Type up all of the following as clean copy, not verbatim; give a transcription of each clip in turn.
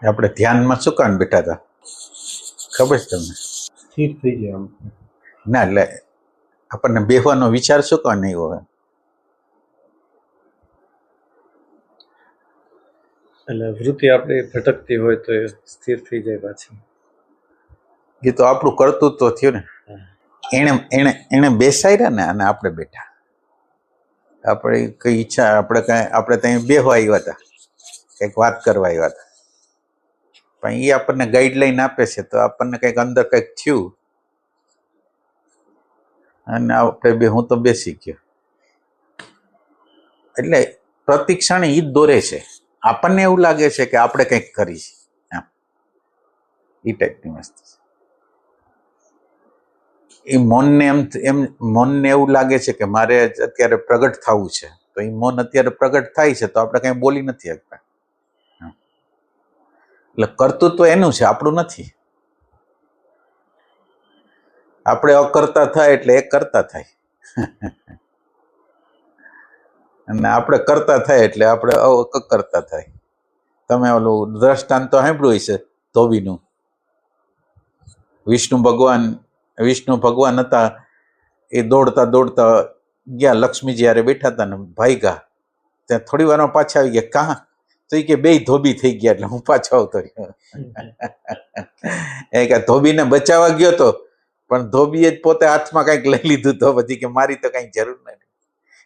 આપણે ધ્યાનમાં શું કામ બેઠા હતા ખબર છે તમને? સ્થિર થઈ જાય આમ. ના, એટલે આપણને બેહવાનો વિચાર શું કામ નહીં હોય? એટલે વૃત્તિ આપણી ભટકતી હોય તો એ સ્થિર થઈ જાય પાછી. એ તો આપણું કર્તૃત્વ થયું ને. એને એને એને બેસાડ્યા ને અને આપણે બેઠા. આપણે કઈ ઈચ્છા આપણે ત્યાં બેહવા આવ્યા હતા, કંઈક વાત કરવા આવ્યા હતા, પણ એ આપણને ગાઈડલાઈન આપે છે તો આપણને કંઈક અંદર કંઈક થયું અને આપણે હું તો બેસી ગયો. એટલે પ્રતિક્ષણ ઈ જ દોરે છે. આપણને એવું લાગે છે કે આપણે કંઈક કરી છે, એમ એ ટાઈપની વસ્તુ છે. એ મૌનને એમ મૌનને એવું લાગે છે કે મારે અત્યારે પ્રગટ થવું છે, તો એ મૌન અત્યારે પ્રગટ થાય છે તો આપણે કંઈ બોલી નથી શકતા. એટલે કર્તૃત્વ એનું છે, આપણું નથી. આપણે અકર્તા થાય એટલે એ કરતા થાય અને આપણે કરતા થાય એટલે આપણે અકર્તા થાય. તમે ઓલું દ્રષ્ટાંત તો સાંભળ્યું હશે ધોબીનું. વિષ્ણુ ભગવાન હતા, એ દોડતા દોડતા ગયા, લક્ષ્મીજી યારે બેઠા હતા ને ભાગ્યા. ત્યાં થોડી વારમાં પાછા આવી ગયા. કાં? તો એ કે બે ધોબી થઈ ગયા એટલે હું પાછો આવતો રહ્યો. એ કે ધોબીને બચાવવા ગયો તો, પણ ધોબીએ જ પોતે હાથમાં કંઈક લઈ લીધું તો પછી કે મારી તો કંઈ જરૂર નથી.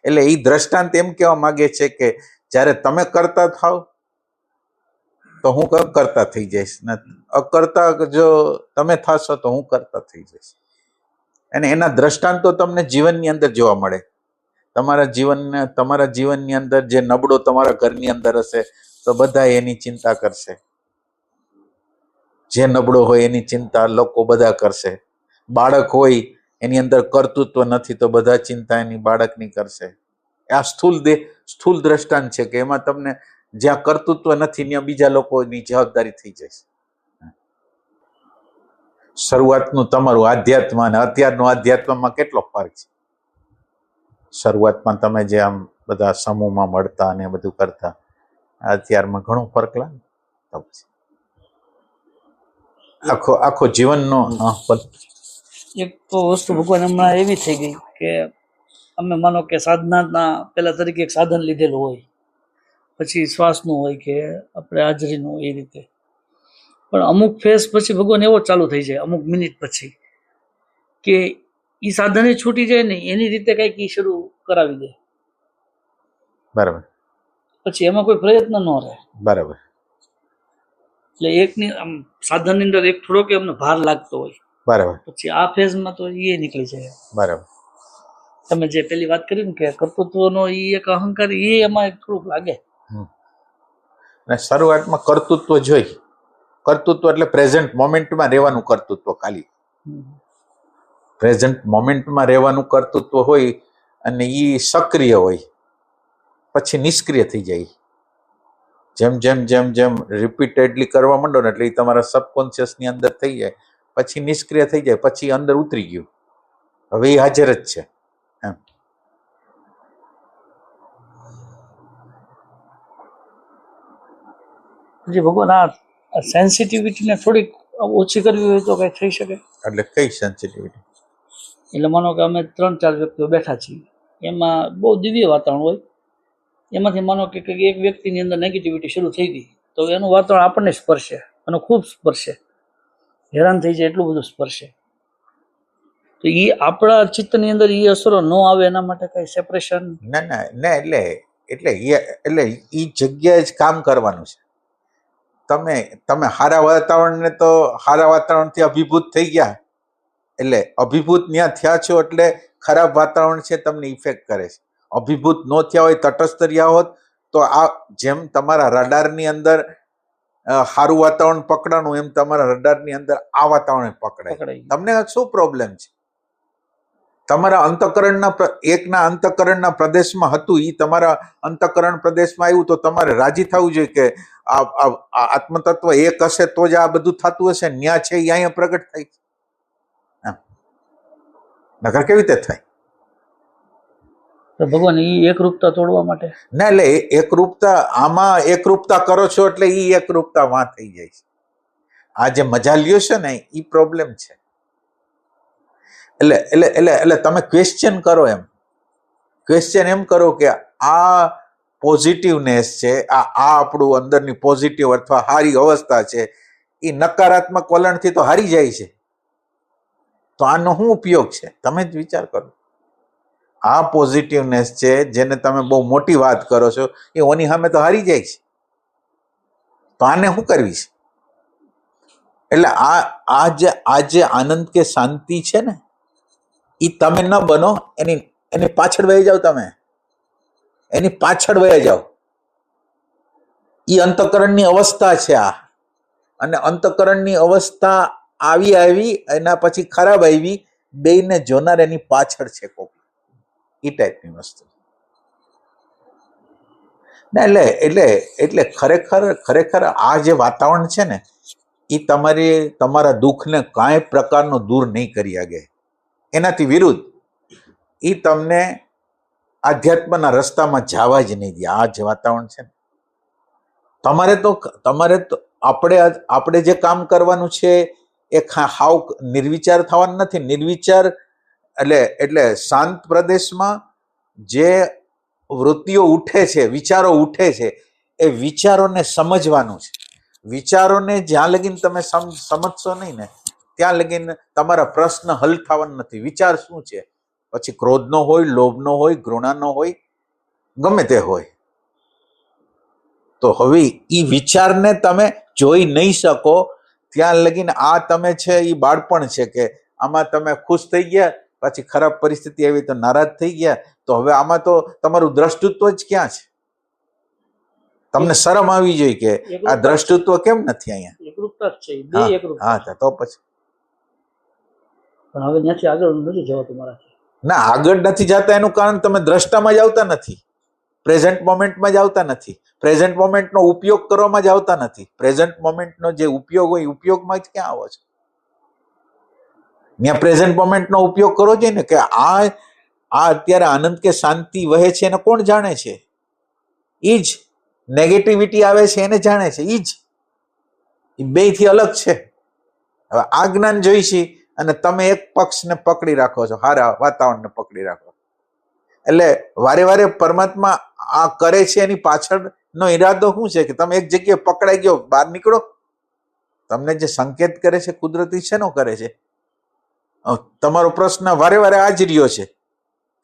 એટલે એ દ્રષ્ટાંત એમ કહેવા માંગે છે કે જ્યારે તમે કરતા થાવ તો હું કરતા થઈ જઈશ, ને અકર્તા જો તમે થશો તો હું કરતા થઈ જઈશ. અને એના દ્રષ્ટાંતો તમને જીવનની અંદર જોવા મળે. તમારા જીવનની અંદર જે નબળો તમારા ઘરની અંદર હશે તો બધા એની ચિંતા કરશે. જે નબળો હોય એની ચિંતા લોકો બધા કરશે. બાળક હોય એની અંદર કર્તૃત્વ નથી તો બધા ચિંતા એની બાળકની કરશે. આ સ્થૂલ દ્રષ્ટાંત છે કે એમાં તમને જ્યાં કર્તૃત્વ નથી ત્યાં બીજા લોકોની જવાબદારી થઈ જશે. શરૂઆતનું તમારું આધ્યાત્મ અને અત્યારનું આધ્યાત્મમાં કેટલો ફરક છે. શરૂઆતમાં તમે જે આમ બધા સમૂહમાં મળતા અને બધું કરતા, અત્યારમાં ઘણો ફરક લાગે. આખો જીવનનો એક તો વસ્તુ ભગવાન હમણાં એવી થઈ ગઈ કે અમે માનો કે સાધનાના પેલા તરીકે એક સાધન લીધેલું હોય, પછી શ્વાસનું હોય કે આપણે હાજરીનું, એ રીતે. પણ અમુક ફેસ પછી ભગવાન એવો ચાલુ થઈ જાય અમુક મિનિટ પછી કે એ સાધન છૂટી જાય ને એની રીતે કઈક ઈ શરૂ કરાવી દે. બરાબર. પછી એમાં કોઈ પ્રયત્ન ન રહે. બરાબર. એટલે એકની આમ સાધનની અંદર એક થોડોક એમને ભાર લાગતો હોય. બરાબર. પછી આ ફેઝમાં તો એ નીકળી જાય. બરાબર. તમે જે પેલી વાત કરી ને કે કર્તૃત્વનો એ એક અહંકાર, એ એમાં થોડુંક લાગે. અને શરૂઆતમાં કર્તૃત્વ જોઈ, કર્તૃત્વ એટલે પ્રેઝન્ટ મોમેન્ટમાં રહેવાનું કર્તૃત્વ, ખાલી પ્રેઝન્ટ મોમેન્ટમાં રહેવાનું કર્તૃત્વ હોય અને એ સક્રિય હોય. પછી નિષ્ક્રિય થઈ જાય. જેમ જેમ જેમ જેમ રિપીટેડલી કરવા માંડો ને એટલે એ તમારા સબકોન્શિયસની અંદર થઈ જાય, પછી નિષ્ક્રિય થઈ જાય, પછી અંદર ઉતરી ગયું, હવે એ હાજર જ છે એમ. પછી ભગવાન આ સેન્સિટિવિટીને થોડીક ઓછી કરવી હોય તો કઈ થઈ શકે? એટલે કઈ સેન્સિટિવિટી? એટલે માનો કે અમે 3-4 વ્યક્તિઓ બેઠા છીએ, એમાં બહુ દિવ્ય વાતાવરણ હોય, એમાંથી માનો કે એક વ્યક્તિની અંદર નેગેટિવિટી શરૂ થઈ ગઈ તો એનું વાતાવરણ આપણને સ્પર્શે અને ખૂબ સ્પર્શે, હેરાન થઈ જાય એટલું બધું સ્પર્શે. તો એ આપણા ચિત્તની અંદર એ અસરો ન આવે એના માટે કઈ સેપરેશન? ના એટલે એ જગ્યાએ જ કામ કરવાનું છે. તમે સારા વાતાવરણને તો સારા વાતાવરણથી અભિભૂત થઈ ગયા, એટલે અભિભૂત ત્યાં થયા છો એટલે ખરાબ વાતાવરણ છે તમને ઇફેક્ટ કરે છે. અભિભૂત ન થયા હોય, તટસ્થ રહ્યા હોત તો આ જેમ તમારા રડારની અંદર સારું વાતાવરણ પકડાનું, એમ તમારા રડારની અંદર આ વાતાવરણ પકડાય. તમને શું પ્રોબ્લેમ છે? તમારા એકના અંતકરણના પ્રદેશમાં હતું, એ તમારા અંતકરણ પ્રદેશમાં આવ્યું તો તમારે રાજી થવું જોઈએ કે આ આત્મતત્વ એક હશે તો જ આ બધું થતું હશે. ન્યા છે એ અહીંયા પ્રગટ થાય, નકર કેવી રીતે થાય? તો ભગવાન એ એકરૂપતા તોડવા માટે ના એટલે એકરૂપતા આમાં એકરૂપતા કરો છો એટલે એ એકરૂપતા વાં થઈ જાય છે. આ જે મજા લ્યો છે ને એ પ્રોબ્લેમ છે. એટલે એટલે એટલે એટલે તમે ક્વેશ્ચન કરો, ક્વેશ્ચન એમ કરો કે આ પોઝિટિવનેસ છે, આ આપણું અંદરની પોઝિટિવ અથવા સારી અવસ્થા છે, એ નકારાત્મક વલણથી તો હારી જાય છે. તો આનો શું ઉપયોગ છે? તમે જ વિચાર કરો. આ પોઝિટિવનેસ છે જેને તમે બહુ મોટી વાત કરો છો, એ ઓની સામે તો હારી જાય છે. તો આને શું કરવી છે? એટલે આ જે આનંદ કે શાંતિ છે ને, એ તમે ન બનો, એની પાછળ વહી જાઓ. તમે એની પાછળ વહી જાઓ. એ અંતઃકરણની અવસ્થા છે આ. અને અંતઃકરણની અવસ્થા આવી એના પછી ખરાબ આવી, બેયને જોનાર એની પાછળ છે કોક. એ ટાઈપની વસ્તુ. ના એટલે એટલે ખરેખર આ જે વાતાવરણ છે ને, એ તમારા દુઃખને કાંઈ પ્રકારનો દૂર નહીં કરી શકે. એનાથી વિરુદ્ધ એ તમને આધ્યાત્મના રસ્તામાં જવા જ નહીં દે. આ જે વાતાવરણ છે ને, તમારે તો આપણે જે કામ કરવાનું છે એ હાવ નિર્વિચાર થવાનું નથી. નિર્વિચાર એટલે શાંત પ્રદેશમાં જે વૃત્તિઓ ઉઠે છે, વિચારો ઉઠે છે, એ વિચારોને સમજવાનું છે. વિચારોને જ્યાં લગીને તમે સમજશો નહીં ને, ત્યાં લગીને તમારા પ્રશ્ન હલ થવાના નથી. વિચાર શું છે? પછી ક્રોધનો હોય, લોભનો હોય, ઘૃણાનો હોય, ગમે તે હોય. તો હવે એ વિચારને તમે જોઈ નહીં શકો ત્યાં લગીને આ તમે છે એ બાળપણ છે કે આમાં તમે ખુશ થઈ ગયા, પછી ખરાબ પરિસ્થિતિ આવી તો નારાજ થઈ ગયા. તો હવે આમાં તો તમારું દ્રષ્ટિત્વ જ ક્યાં છે? તમને શરમ આવી જોઈએ કે આ દ્રષ્ટિત્વ કેમ નથી અહીંયા? એકરૂપતા જ છે, બે એકરૂપતા. હા, તો પછી પણ હવે ત્યાંથી આગળ નથી જવાતું મારાથી. ના, આગળ નથી જતા એનું કારણ તમે દ્રષ્ટામાં જ આવતા નથી, પ્રેઝન્ટ મોમેન્ટમાં જ આવતા નથી, પ્રેઝન્ટ મોમેન્ટનો ઉપયોગ કરવામાં જ આવતા નથી. પ્રેઝન્ટ મોમેન્ટનો જે ઉપયોગ હોય ઉપયોગમાં જ ક્યાં આવો છો? ત્યાં પ્રેઝન્ટ મોમેન્ટનો ઉપયોગ કરો છો ને કે આ અત્યારે આનંદ કે શાંતિ વહે છે એને કોણ જાણે છે? એ જ નેગેટિવિટી આવે છે એને જાણે છે. એ બે થી અલગ છે. હવે આ જ્ઞાન જોઈ છે અને તમે એક પક્ષને પકડી રાખો છો, હારા વાતાવરણને પકડી રાખો. એટલે વારે વારે પરમાત્મા આ કરે છે એની પાછળનો ઈરાદો શું છે કે તમે એક જગ્યાએ પકડાઈ ગયો, બહાર નીકળો. તમને જે સંકેત કરે છે કુદરતી શેનો કરે છે? તમારો પ્રશ્ન વારે વારે આ જ રહ્યો છે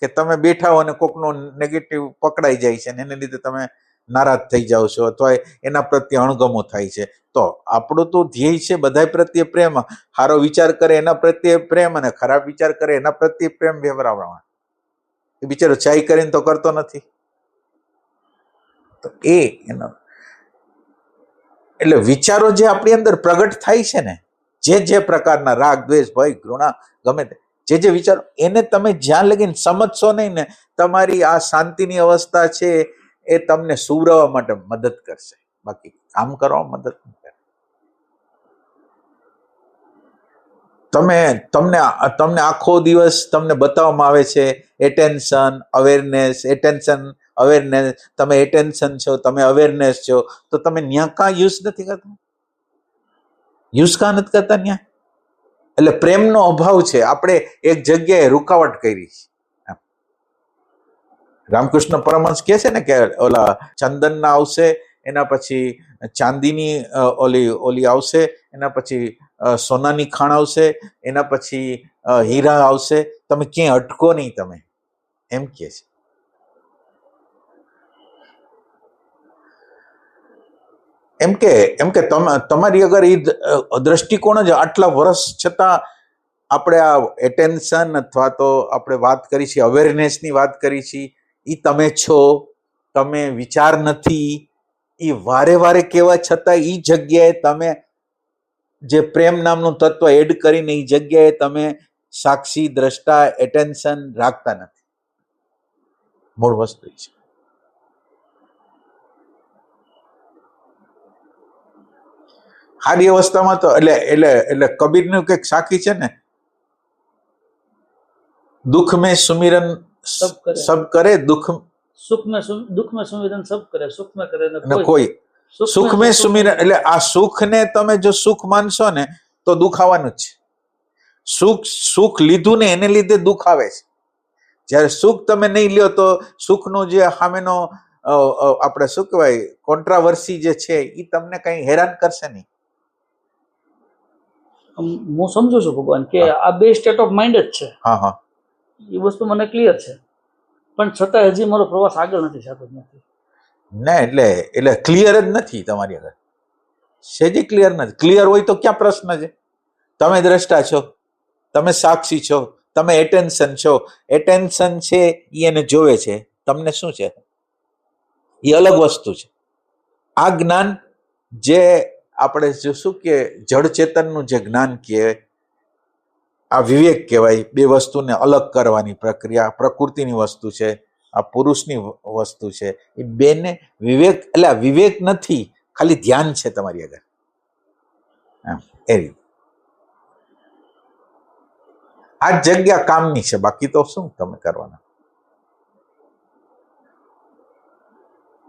કે તમે બેઠા હો અને કોકનો નેગેટિવ પકડાઈ જાય છે અને એને લીધે તમે નારાજ થઈ જાઓ છો અથવા એના પ્રત્યે અણગમો થાય છે. તો આપણું તો ધ્યેય છે બધા પ્રત્યે પ્રેમ. સારો વિચાર કરે એના પ્રત્યે પ્રેમ અને ખરાબ વિચાર કરે એના પ્રત્યે પ્રેમ વ્યવહારમાં. એ બિચારો ચાઈ કરીને તો કરતો નથી. તો એનો એટલે વિચારો જે આપણી અંદર પ્રગટ થાય છે ને, જે પ્રકારના રાગ, દ્વેષ, ભય, ઘૃણા, ગમે તે જે વિચારો, એને તમે જ્યાં લગીને સમજશો નહીં ને, તમારી આ શાંતિની અવસ્થા છે એ તમને સુવરવા માટે મદદ કરશે, બાકી કામ કરવામાં મદદ નહીં કરે. તમને આખો દિવસ તમને બતાવવામાં આવે છે એટેન્શન અવેરનેસ, તમે એટેન્શન છો, તમે અવેરનેસ છો, તો તમે ન્યા કાં યુઝ નથી કરતા? યુઝ કાં નથી કરતા ન્યા? એટલે પ્રેમનો અભાવ છે. આપણે એક જગ્યાએ રૂકાવટ કરી છે. રામકૃષ્ણ પરમહંસ કહે છે ને કે ઓલા ચંદનના આવશે, એના પછી ચાંદીની ઓલી આવશે, એના પછી સોનાની ખાણ આવશે, એના પછી હીરા આવશે, તમે ક્યાંય અટકો નહીં. તમે એમ કહે છે. એમ કે તમારી અગર એ દ્રષ્ટિકોણ જ આટલા વર્ષ છતાં આપણે આ એટેન્શન અથવા તો આપણે વાત કરી છે અવેરનેસની વાત કરી છે, એ તમે છો, તમે વિચાર નથી, એ વારે વારે કહેવા છતાં એ જગ્યાએ તમે જે પ્રેમ નામનું તત્વ એડ કરીને એ જગ્યાએ તમે સાક્ષી, દ્રષ્ટા, એટેન્શન રાખતા નથી. મૂળ વસ્તુ છે. સારી અવસ્થામાં તો એટલે કબીરનું કંઈક સાખી છે ને, दुख में सुमिरन सब करे। सब करे, दुख दुख में सुमिरन सब करे, सुख में करे न न कोई। કોઈ. સુખ મેં સુમિરન એટલે આ સુખને તમે જો સુખ માનશો ને તો દુઃખ આવવાનું જ છે. સુખ લીધું ને એને લીધે દુઃખ આવે છે. જ્યારે સુખ તમે નહીં લ્યો તો સુખનો જે સામેનો આપણે શું કહેવાય કોન્ટ્રાવર્સી જે છે એ તમને કઈ હેરાન કરશે નહીં. હું સમજુ છું ભગવાન કે આ બે સ્ટેટ ઓફ માઇન્ડ જ છે, હા હા એ વસ્તુ મને ક્લિયર છે, પણ છતાં હજી મારો પ્રવાસ આગળ નથી થતો જ નથી. ના એટલે ક્લિયર જ નથી તમારી આગળ, સેજી ક્લિયર નથી. ક્લિયર હોય તો ક્યાં પ્રશ્ન છે? તમે દ્રષ્ટા છો, તમે સાક્ષી છો, તમે એટેન્શન છો. એટેન્શન છે એ એને જોવે છે, તમને શું છે એ અલગ વસ્તુ છે. આ જ્ઞાન જે આપણે શું કે જળ ચેતનનું જે જ્ઞાન કહેવાય, આ વિવેક કહેવાય. બે વસ્તુને અલગ કરવાની પ્રક્રિયા પ્રકૃતિની વસ્તુ છે, આ પુરુષની વસ્તુ છે. એ બેને વિવેક એટલે આ વિવેક નથી, ખાલી ધ્યાન છે તમારી આગળ. એ રીતે આ જગ્યા કામની છે, બાકી તો શું તમે કરવાના.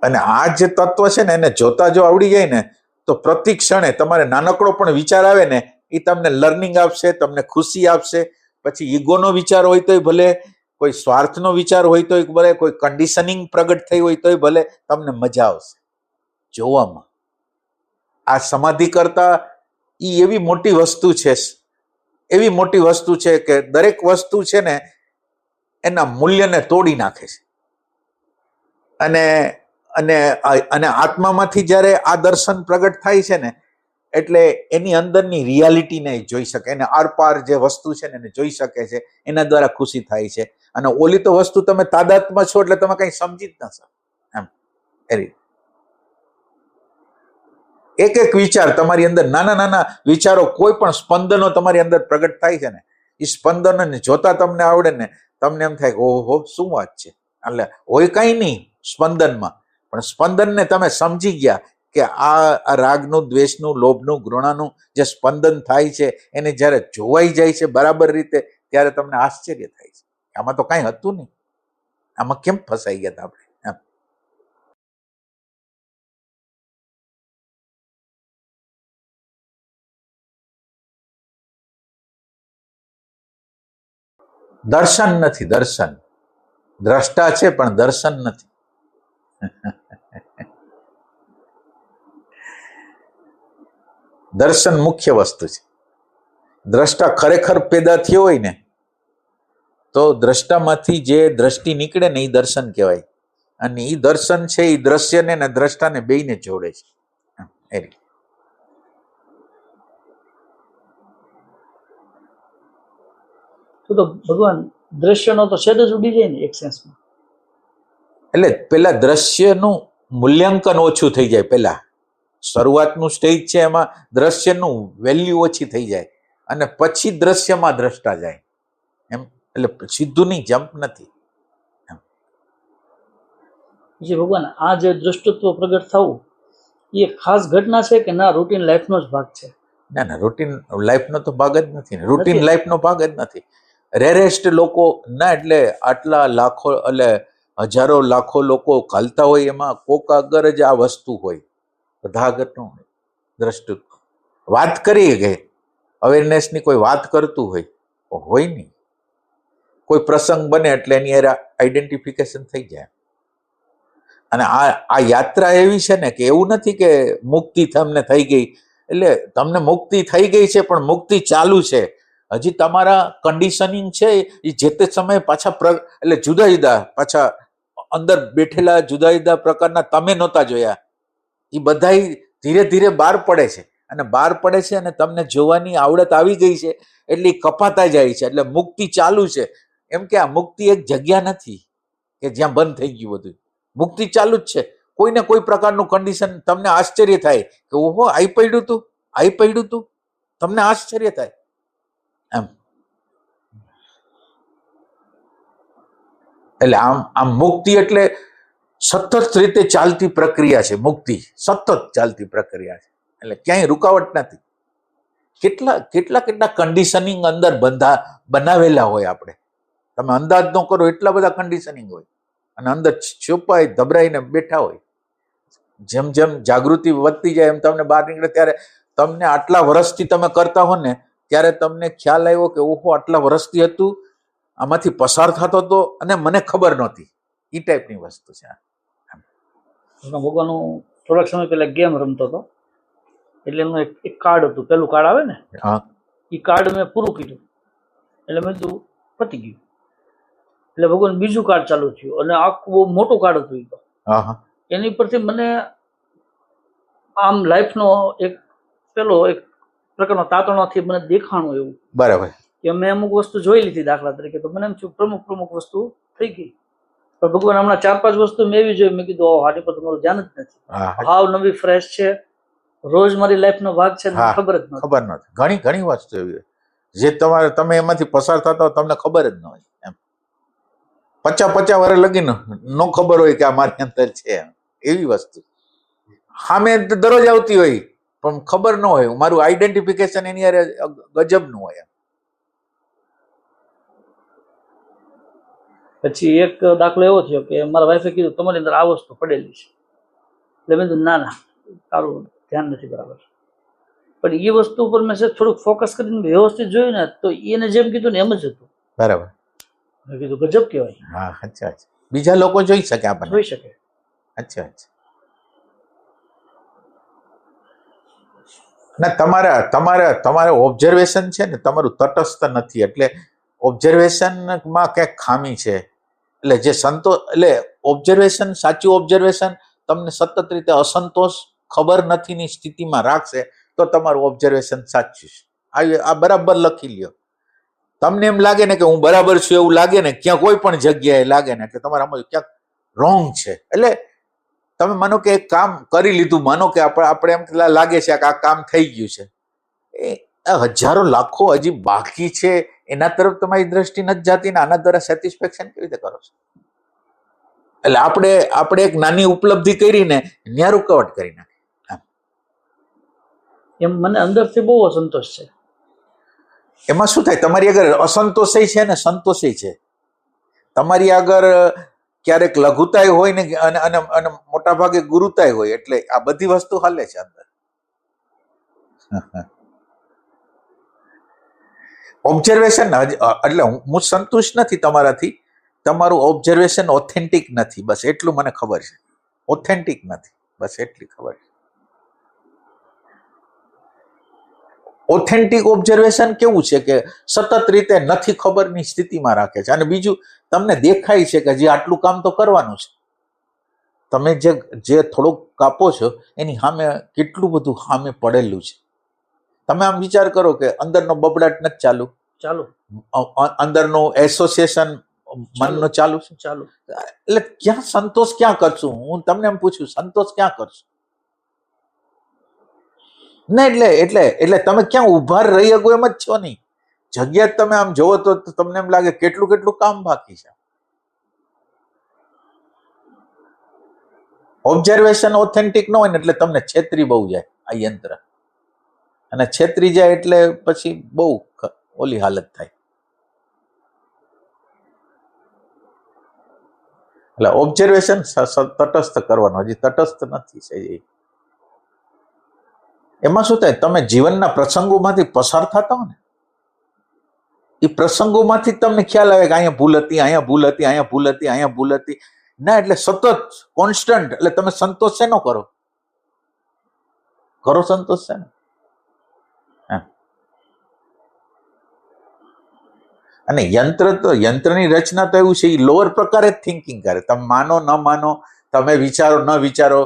અને આ જે તત્વ છે ને એને જોતા જો આવડી જાય ને તો પ્રતિ ક્ષણે તમારે નાનકડો પણ વિચાર આવે ને એ તમને લર્નિંગ આપશે, તમને ખુશી આપશે. પછી ઈગોનો વિચાર હોય તોય ભલે, કોઈ સ્વાર્થનો વિચાર હોય તોય ભલે, કોઈ કન્ડિશનિંગ પ્રગટ થઈ હોય તોય ભલે, તમને મજા આવશે જોવામાં. આ સમાધિ કરતા એ એવી મોટી વસ્તુ છે, એવી મોટી વસ્તુ છે કે દરેક વસ્તુ છે ને એના મૂલ્યને તોડી નાખે છે. અને અને અને આત્મામાંથી જ્યારે આ દર્શન પ્રગટ થાય છે ને એટલે એની અંદરની રિયાલિટીને જોઈ શકે, એને આરપાર જે વસ્તુ છે ને એને જોઈ શકે છે. એના દ્વારા ખુશી થાય છે. અને ઓલી તો વસ્તુ તમે તાદાત્મ્ય છો એટલે તમે કઈ સમજી જ ન શકો એમ. એ રીતે એક એક વિચાર તમારી અંદર, નાના નાના વિચારો, કોઈ પણ સ્પંદનો તમારી અંદર પ્રગટ થાય છે ને એ સ્પંદનોને જોતા તમને આવડે ને તમને એમ થાય કે ઓહો શું વાત છે. એટલે હોય કઈ નહીં સ્પંદનમાં, પણ સ્પંદનને તમે સમજી ગયા કે આ રાગનું, દ્વેષનું, લોભનું, ઘૃણાનું જે સ્પંદન થાય છે એને જ્યારે જોવાઈ જાય છે બરાબર રીતે ત્યારે તમને આશ્ચર્ય થાય છે. આમાં તો કઈ હતું નહીં, આમાં કેમ ફસાઈ ગયા હતા આપણે. દર્શન નથી, દર્શન. દ્રષ્ટા છે પણ દર્શન નથી. દર્શન મુખ્ય વસ્તુ છે. દ્રષ્ટા ખરેખર પેદા થયો હોય ને તો દ્રષ્ટામાંથી જે દ્રષ્ટિ નીકળે ને એ દર્શન કહેવાય. અને એ દર્શન છે એ દ્રશ્યને ને દ્રષ્ટાને બેયને જોડે છે. એ રીતે તો ભગવાન દ્રશ્યનો તો છેદ જ ઉડી જાય ને એક સેન્સમાં. એટલે પેલા દ્રશ્યનું મૂલ્યાંકન ઓછું થઈ જાય. પેલા શરૂઆતનું સ્ટેજ છે એમાં દ્રશ્યનું વેલ્યુ ઓછી થઈ જાય અને પછી દ્રશ્યમાં દ્રષ્ટા જાય એમ. એટલે સીધું નહીં, જમ્પ નથી. જે ભગવાન આ જે દૃષ્ટિત્વ પ્રગટ થવું એ ખાસ ઘટના છે કે ના રૂટીન લાઈફનો જ ભાગ છે? ના ના, રૂટીન લાઈફનો તો ભાગ જ નથી ને. રૂટીન લાઈફનો ભાગ જ નથી. રેરેસ્ટ લોકો ના, એટલે આટલા લાખો એટલે હજારો લાખો લોકો ચાલતા હોય એમાં કોક આગળ જ આ વસ્તુ હોય, બધા આગળ ન હોય. દ્રષ્ટિત્વ વાત કરીએ કે અવેરનેસની કોઈ વાત કરતું હોય નહીં. કોઈ પ્રસંગ બને એટલે એની આઈડેન્ટિફિકેશન થઈ જાય. અને આ યાત્રા એવી છે ને કે એવું નથી કે મુક્તિ તમને થઈ ગઈ એટલે તમને મુક્તિ થઈ ગઈ છે, પણ મુક્તિ ચાલુ છે. હજી તમારા કન્ડિશનિંગ છે એ જે તે સમયે પાછા એટલે જુદા જુદા પાછા અંદર બેઠેલા જુદા જુદા પ્રકારના તમે નહોતા જોયા એ બધા ધીરે ધીરે બહાર પડે છે. અને બહાર પડે છે અને તમને જોવાની આવડત આવી ગઈ છે એટલે કપાતા જાય છે. એટલે મુક્તિ ચાલુ છે. એમ કે આ મુક્તિ એક જગ્યા નથી કે જ્યાં બંધ થઈ ગયું બધું. મુક્તિ ચાલુ જ છે. કોઈને કોઈ પ્રકારનું કન્ડિશન તમને આશ્ચર્ય થાય કે ઓહો આઈ પડ્યું તું, તમને આશ્ચર્ય થાય એમ. એટલે આમ મુક્તિ એટલે સતત રીતે ચાલતી પ્રક્રિયા છે. મુક્તિ સતત ચાલતી પ્રક્રિયા છે, એટલે ક્યાંય રૂકાવટ નથી. કેટલા કન્ડિશનિંગ અંદર બનાવેલા હોય આપણે. તમે અંદાજ ન કરો એટલા બધા કન્ડિશનિંગ હોય અને અંદર છુપાઈ ધબરાઈને બેઠા હોય. જેમ જેમ જાગૃતિ વધતી જાય એમ તમને બહાર નીકળે ત્યારે તમને આટલા વર્ષથી તમે કરતા હો ને ત્યારે તમને ખ્યાલ આવ્યો કે ઓહો આટલા વર્ષથી હતું, આમાંથી પસાર થતો હતો અને મને ખબર નહોતી. એ ટાઈપની વસ્તુ છે. ભગવાનનું થોડાક સમય પહેલા ગેમ રમતો હતો, એટલે એનું એક કાર્ડ હતું, પેલું કાર્ડ આવે ને, હા એ કાર્ડ મેં પૂરું કર્યું એટલે મેં કીધું પતી ગયું. એટલે ભગવાન બીજું કાર્ડ ચાલુ થયું અને આખું બહુ મોટું કાર્ડ હતું. એ તો હા હા એની પરથી મને આમ લાઈફનો એક પેલો એક પ્રકારનો તાતણાથી મને દેખાણું એવું બરાબર. કે મેં અમુક વસ્તુ જોઈ લીધી. દાખલા તરીકે તો મને એમ થયું પ્રમુખ વસ્તુ થઈ ગઈ, પણ ભગવાન હમણાં 4-5 વસ્તુ મેં એવી જોઈ, મેં કીધું આની પર તમારું ધ્યાન જ નથી. હા હાવ નવી ફ્રેશ છે, રોજ મારી લાઈફનો ભાગ છે, મને હા, ખબર જ નથી. ખબર નથી. ઘણી ઘણી વસ્તુ એવી હોય જે તમે એમાંથી પસાર થતા હોય તમને ખબર જ ન હોય. એમ 50 વર્ષ લગીને ન ખબર હોય કે આ મારી અંદર છે. એવી વસ્તુ સામે દરરોજ આવતી હોય પણ ખબર ન હોય. મારું આઈડેન્ટિફિકેશન એની હારે ગજબનું હોય. પછી એક દાખલો એવો થયો કે મારા વાઈફે કીધું તમારી અંદર આ વસ્તુ પડેલી છે. એટલે મેં કીધું ના તારું ધ્યાન નથી બરાબર. પણ એ વસ્તુ ઉપર મેં થોડુંક ફોકસ કરીને વ્યવસ્થિત જોયું ને તો એને જેમ કીધું ને એમ જ હતું. બરાબર. મેં કીધું ગજબ કહેવાય. હા અચ્છા. બીજા લોકો જોઈ શકે આપણને. જોઈ શકે. અચ્છા. ના તમારે ઓબ્ઝર્વેશન છે ને તમારું તટસ્થ નથી, એટલે ઓબ્ઝર્વેશનમાં ક્યાંક ખામી છે. એટલે જે એટલે ઓબ્ઝર્વેશન, સાચું ઓબ્ઝર્વેશન તમને સતત રીતે અસંતોષ ખબર નથીની સ્થિતિમાં રાખશે તો તમારું ઓબ્ઝર્વેશન સાચું છે. આ બરાબર લખી લ્યો. તમને એમ લાગે ને કે હું બરાબર છું એવું લાગે ને ક્યાં કોઈ પણ જગ્યાએ લાગે ને એટલે તમારામાં ક્યાંક રોંગ છે. એટલે તમે માનો કે એક કામ કરી લીધું, માનો કે આપણે એમ લાગે છે કે આ કામ થઈ ગયું છે, એ હજારો લાખો હજી બાકી છે એના તરફ તમારી દ્રષ્ટિ નથી જતી ને આના દ્વારા સેટિસ્ફેક્શન કેવી રીતે કરો છો? એટલે આપણે એક નાની ઉપલબ્ધિ કરીને ન્યા રૂકાવટ કરી નાખી. એમ મને અંદરથી બહુ અસંતોષ છે. એમાં શું થાય, તમારી આગળ અસંતોષ છે ને સંતોષ છે. તમારી આગળ ક્યારેક લઘુતાય હોય ને અને મોટા ભાગે ગુરુતાય હોય, એટલે આ બધી વસ્તુ હાલે છે અંદર. ઓબ્ઝર્વેશન એટલે હું સંતુષ્ટ નથી તમારાથી, તમારું ઓબ્ઝર્વેશન ઓથેન્ટિક નથી, બસ એટલું મને ખબર છે. ઓથેન્ટિક નથી, બસ એટલી ખબર છે. ઓથેન્ટિક ઓબ્ઝર્વેશન કેવું છે કે સતત રીતે નથી ખબરની સ્થિતિમાં રાખે છે. અને બીજું તમને દેખાય છે કે જે આટલું કામ તો કરવાનું છે, તમે જે થોડુંક કાપો છો એની સામે કેટલું બધું સામે પડેલું છે. તમે આમ વિચાર કરો કે અંદરનો બબડાટ નથી ચાલુ, અંદરનું એસોસિએશન મનનો ચાલુ છે. એટલે ક્યાં સંતોષ ક્યાં કરશું? હું તમને એમ પૂછું, સંતોષ ક્યાં કરશું? ના એટલે તમે ક્યાં ઉભા રહી શકો એમ જ છો નહીં. જગ્યા તમે આમ જોવો તો તમને એમ લાગે કેટલું કામ બાકી છે. ઓબ્ઝર્વેશન ઓથેન્ટિક ન હોય ને એટલે તમને છેતરી બહુ જાય આ યંત્ર, અને છેતરી જાય એટલે પછી બહુ ઓલી હાલત થાય. એટલે ઓબ્ઝર્વેશન તટસ્થ કરવાનું, હજી તટસ્થ નથી છે. એમાં શું થાય, તમે જીવનના પ્રસંગોમાંથી પસાર થતા હો ને એ પ્રસંગોમાંથી તમને ખ્યાલ આવે કે અહીંયા ભૂલ હતી, અહીંયા ભૂલ હતી, અહીંયા ભૂલ હતી, અહીંયા ભૂલ હતી. ના એટલે સતત કોન્સ્ટન્ટ. એટલે તમે સંતોષ શેનો કરો? સંતોષ છે ને. અને યંત્રની રચના તો એવું છે, એ લોઅર પ્રકારે જ થિંકિંગ કરે. તમે માનો ન માનો, તમે વિચારો ન વિચારો,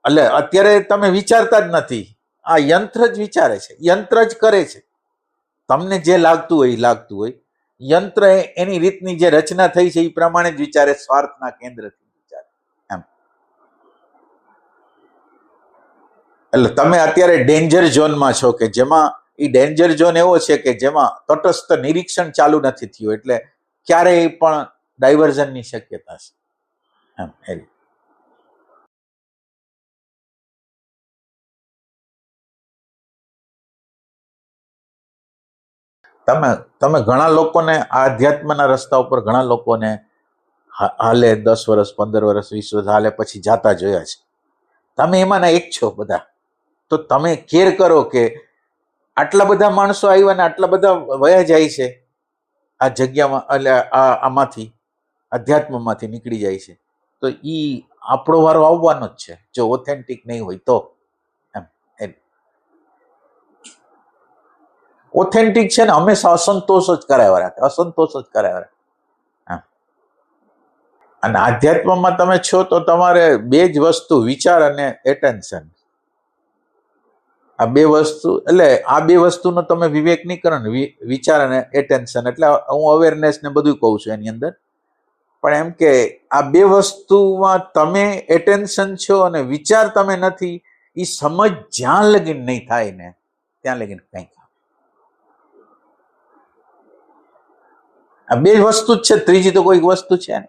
એટલે અત્યારે તમે વિચારતા જ નથી, આ યંત્ર જ વિચારે છે, યંત્ર જ કરે છે. તમને જે લાગતું હોય યંત્ર એની રીતની જે રચના થઈ છે એ પ્રમાણે જ વિચારે, સ્વાર્થના કેન્દ્રથી વિચારે એમ. એટલે તમે અત્યારે ડેન્જર ઝોનમાં છો કે જેમાં એ ડેન્જર ઝોન એવો છે કે જેમાં તટસ્થ નિરીક્ષણ ચાલુ નથી થયું, એટલે ક્યારેય પણ ડાયવર્ઝનની શક્યતા છે એમ. તમે તમે ઘણા લોકોને આ અધ્યાત્મના રસ્તા ઉપર ઘણા લોકોને હાલે 10 વર્ષ 15 વર્ષ 20 વર્ષ હાલે પછી જાતા જોયા છે. તમે એમાંના એક છો બધા. તો તમે કેર કરો કે આટલા બધા માણસો આવ્યા ને આટલા બધા વયા જાય છે આ જગ્યામાં, એટલે આમાંથી અધ્યાત્મમાંથી નીકળી જાય છે, તો ઈ આપણો વારો આવવાનો જ છે જો ઓથેન્ટિક નહીં હોય તો. એમ ઓથેન્ટિક છે ને હંમેશા અસંતોષ જ કરાવ્યા રાખે, અસંતોષ જ કરાવ્યા રાખે. અને આધ્યાત્મમાં તમે છો તો તમારે બે જ વસ્તુ, વિચાર અને એટેન્શન, આ બે વસ્તુ, એટલે આ બે વસ્તુનો તમે વિવેક નહીં કરો ને, વિચાર અને એટેન્શન, એટલે હું અવેરનેસ ને બધું કહું છું એની અંદર. પણ એમ કે આ બે વસ્તુમાં તમે એટેન્શન છો અને વિચાર તમે નથી, એ સમજ જ્યાં લગીન નહીં થાય ને ત્યાં લગીન કંઈક. આ બે વસ્તુ જ છે, ત્રીજી તો કોઈ વસ્તુ છે ને.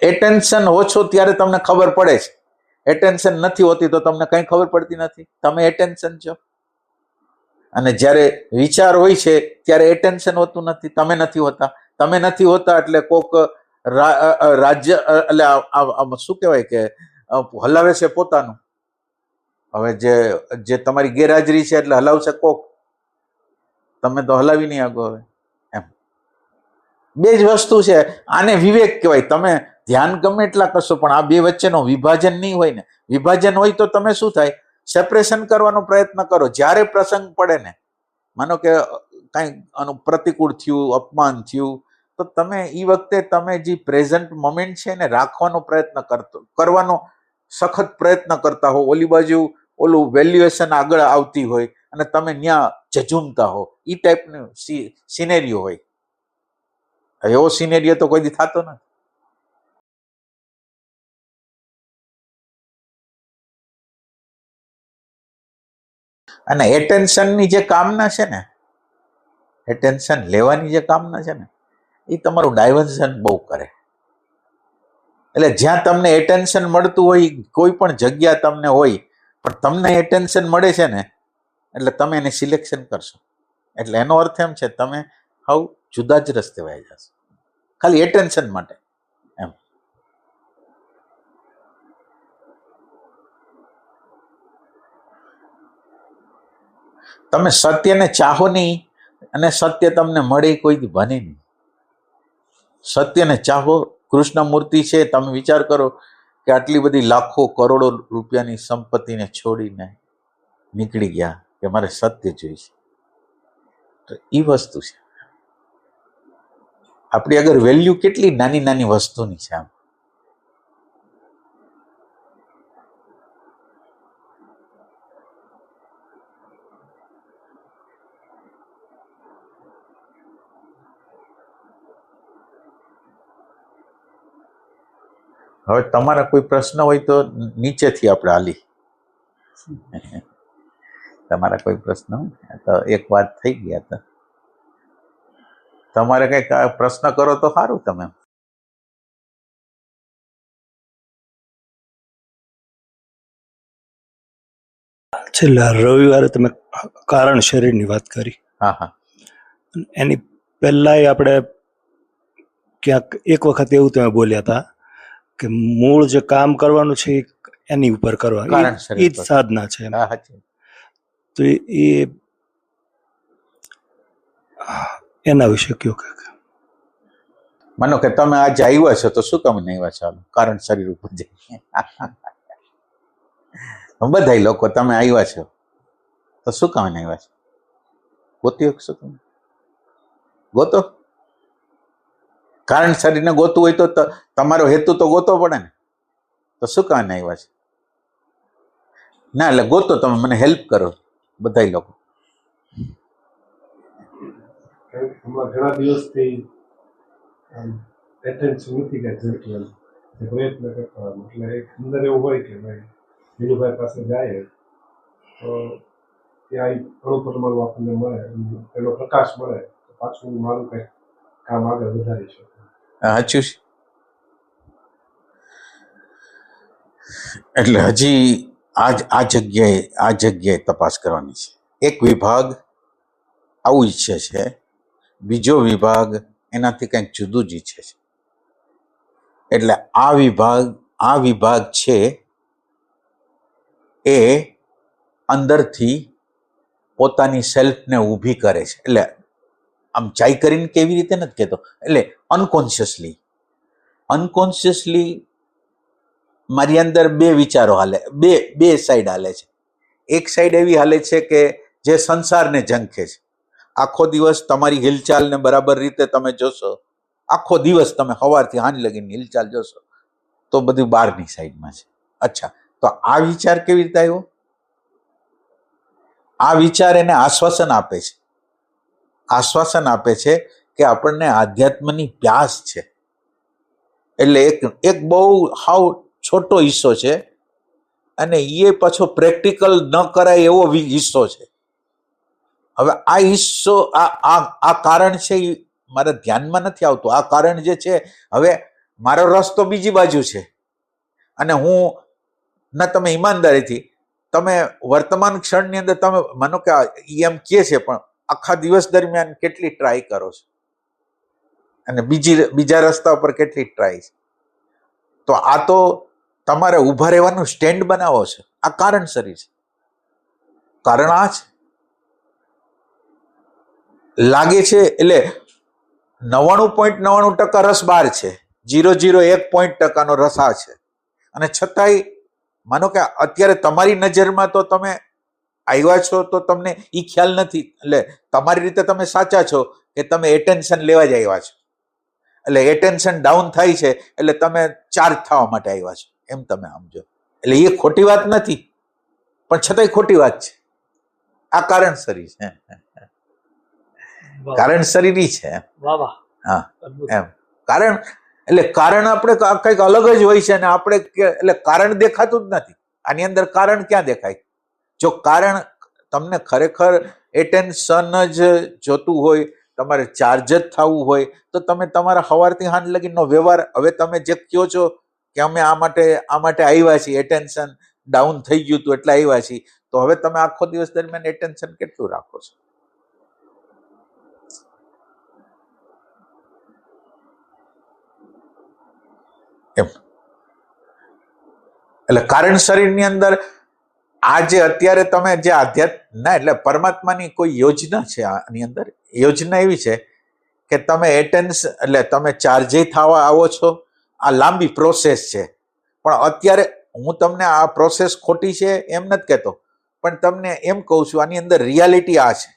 એટેન્શન ઓછો ત્યારે તમને ખબર પડે છે, એટેન્શન નથી હોતી તો તમને કંઈ ખબર પડતી નથી. તમે એટેન્શન છો. અને જ્યારે વિચાર હોય છે ત્યારે એટેન્શન હોતું નથી, તમે નથી હોતા. તમે નથી હોતા એટલે કોક રાજ્ય, એટલે શું કહેવાય કે હલાવે છે પોતાનું. હવે જે તમારી ગેરહાજરી છે એટલે હલાવશે કોક, તમે તો હલાવી નહીં આગો. હવે એમ બે જ વસ્તુ છે. આને વિવેક કહેવાય. તમે ધ્યાન ગમે એટલા કરશો પણ આ બે વચ્ચેનો વિભાજન નહીં હોય ને, વિભાજન હોય તો તમે શું થાય, સેપરેશન કરવાનો પ્રયત્ન કરો. જ્યારે પ્રસંગ પડે ને, માનો કે કાંઈ આનું પ્રતિકૂળ થયું, અપમાન થયું, તો તમે એ વખતે તમે જે પ્રેઝન્ટ મોમેન્ટ છે ને રાખવાનો પ્રયત્ન કરવાનો સખત પ્રયત્ન કરતા હો. ઓલી બાજુ ઓલું વેલ્યુએશન આગળ આવતી હોય અને તમે ત્યાં ઝઝૂમતા હો, એ ટાઈપનું સિનેરિયો હોય. એવો સિનેરિયો તો કોઈ દી થતો નથી. અને એટેન્શનની જે કામના છે ને, એટેન્શન લેવાની જે કામના છે ને, એ તમારું ડાયવર્ઝન બહુ કરે. એટલે જ્યાં તમને એટેન્શન મળતું હોય, કોઈ પણ જગ્યા તમને હોય પણ તમને એટેન્શન મળે છે ને, એટલે તમે એને સિલેક્શન કરશો. એટલે એનો અર્થ એમ છે તમે હાવ જુદા જ રસ્તે વહી જશો ખાલી એટેન્શન માટે. એમ તમે સત્યને ચાહો નહીં અને સત્ય તમને મળે કોઈ દી બને નહીં. સત્યને ચાહો. કૃષ્ણમૂર્તિ છે, તમે વિચાર કરો કે આટલી બધી લાખો કરોડો રૂપિયાની સંપત્તિને છોડીને નીકળી ગયા કે મારે સત્ય જોઈશે. તો એ વસ્તુ છે. આપણી અગર વેલ્યુ કેટલી નાની નાની વસ્તુની છે. આમ હવે તમારા કોઈ પ્રશ્ન હોય તો નીચેથી આપણે હાલી. તમારા કોઈ પ્રશ્ન હોય તો એક વાત થઈ ગયા તો તમારે કઈક પ્રશ્ન કરો તો સારું. તમે છેલ્લા રવિવારે તમે કારણ શરીરની વાત કરી. હા હા, એની પહેલાય આપણે ક્યાંક એક વખત એવું તમે બોલ્યા હતા કે મૂળ જે કામ કરવાનું છે એની ઉપર કરવા, કારણ એ શરીર જ પર. સાધના છે. હા સાચી. તો એ એના વિશે કયો કે માનો કે તમે આજે આવ્યા છો તો શું કામ નહીં આવ્યા છો? કારણ શરીર ઉપર જઈ બધા લોકો તમે આવ્યા છો તો શું કામ નહીં આવ્યા છો? ગોતી શકશો તમે? ગોતો. કારણ શરીરને ગોતવું હોય તો તમારો હેતુ તો ગોતવો પડે ને. તો શું કામ નહીં આવ્યા છે? ના, એટલે ગોતો. તમે મને હેલ્પ કરો બધા લોકો. હમણાં ઘણા દિવસથી એટેન્શન નથી ગયા પ્રયત્ન કરતા. એટલે એક અંદર એવું હોય કે ભાઈ વિનુભાઈ પાસે જાય તો ત્યાં અણુપરમાણુ આપણને મળે, એનો પ્રકાશ મળે તો પાછું મારું કંઈક કામ આગળ વધારી શકે. સાચું છે. એટલે હજી આ જગ્યાએ તપાસ કરવાની છે. એક વિભાગ આવું ઈચ્છે છે, બીજો વિભાગ એનાથી કંઈક જુદું જ ઈચ્છે છે. એટલે આ વિભાગ છે એ અંદરથી પોતાની સેલ્ફને ઊભી કરે છે. એટલે આમ ચાઈ કરીને કેવી રીતે નથી કહેતો, એટલે અનકોન્શિયસલી મારી અંદર બે વિચારો હાલે, બે સાઈડ હાલે છે. એક સાઈડ એવી હાલે છે કે જે સંસારને ઝંખે છે. આખો દિવસ તમારી હિલચાલને બરાબર રીતે તમે જોશો, આખો દિવસ તમે સવારથી સાંજ લગીને હિલચાલ જોશો તો બધું બહારની સાઈડમાં છે. અચ્છા, તો આ વિચાર કેવી રીતે આવ્યો? આ વિચાર એને આશ્વાસન આપે છે. આશ્વાસન આપે છે કે આપણને આધ્યાત્મની પ્યાસ છે. એટલે એક બહુ હાવ છોટો હિસ્સો છે અને એ પાછો પ્રેક્ટિકલ ન કરાય એવો હિસ્સો છે. હવે આ હિસ્સો આ કારણ છે એ મારા ધ્યાનમાં નથી આવતું. આ કારણ જે છે, હવે મારો રસ્તો બીજી બાજુ છે અને હું ના, તમે ઈમાનદારીથી તમે વર્તમાન ક્ષણની અંદર તમે માનો કે એમ કહે છે, પણ આખા દિવસ દરમિયાન કેટલી ટ્રાય કરો છો અને બીજા રસ્તા ઉપર કેટલી ટ્રાય છે. તો આ તો તમારે ઊભા રહેવાનું સ્ટેન્ડ બનાવો છે. આ કારણસરી છે. કારણ આ છે લાગે છે. એટલે 99.99% રસ બહાર છે, 0.01% રસ આ છે. અને છતાંય માનો કે અત્યારે તમારી નજરમાં તો તમે આવ્યા છો તો તમને એ ખ્યાલ નથી. એટલે તમારી રીતે તમે સાચા છો કે તમે એટેન્શન લેવા જ આવ્યા છો. એટલે એટેન્શન ડાઉન થાય છે એટલે તમે ચાર્જ થવા માટે આવ્યા છો, એમ તમે સમજો. એટલે એ ખોટી વાત નથી, પણ છતાંય ખોટી વાત છે. આ કારણસરી છે, કારણસરીની છે. હા, એમ કારણ એટલે કારણ આપણે કંઈક અલગ જ હોય છે અને આપણે એટલે કારણ દેખાતું જ નથી. આની અંદર કારણ ક્યાં દેખાય? જો કારણ તમને ખરેખર એટેન્શન જ જોતું હોય, તમારે ચાર્જ જ થવું હોય તો તમે તમારા સવારથી સાંજ લગીનો વ્યવહાર, હવે તમે જે કહો છો કે અમે આ માટે આવ્યા છીએ, એટેન્શન ડાઉન થઈ ગયું હતું એટલે આવ્યા છીએ, તો હવે તમે આખો દિવસ દરમિયાન એટેન્શન કેટલું રાખો છો? એમ એટલે કારણ શરીરની અંદર આ જે અત્યારે તમે જે ના, એટલે પરમાત્માની કોઈ યોજના છે આની અંદર. યોજના એવી છે કે તમે એટલે તમે ચાર્જે થવા આવો છો. આ લાંબી પ્રોસેસ છે, પણ અત્યારે હું તમને આ પ્રોસેસ ખોટી છે એમ નથી કહેતો, પણ તમને એમ કહું છું આની અંદર રિયાલિટી આ છે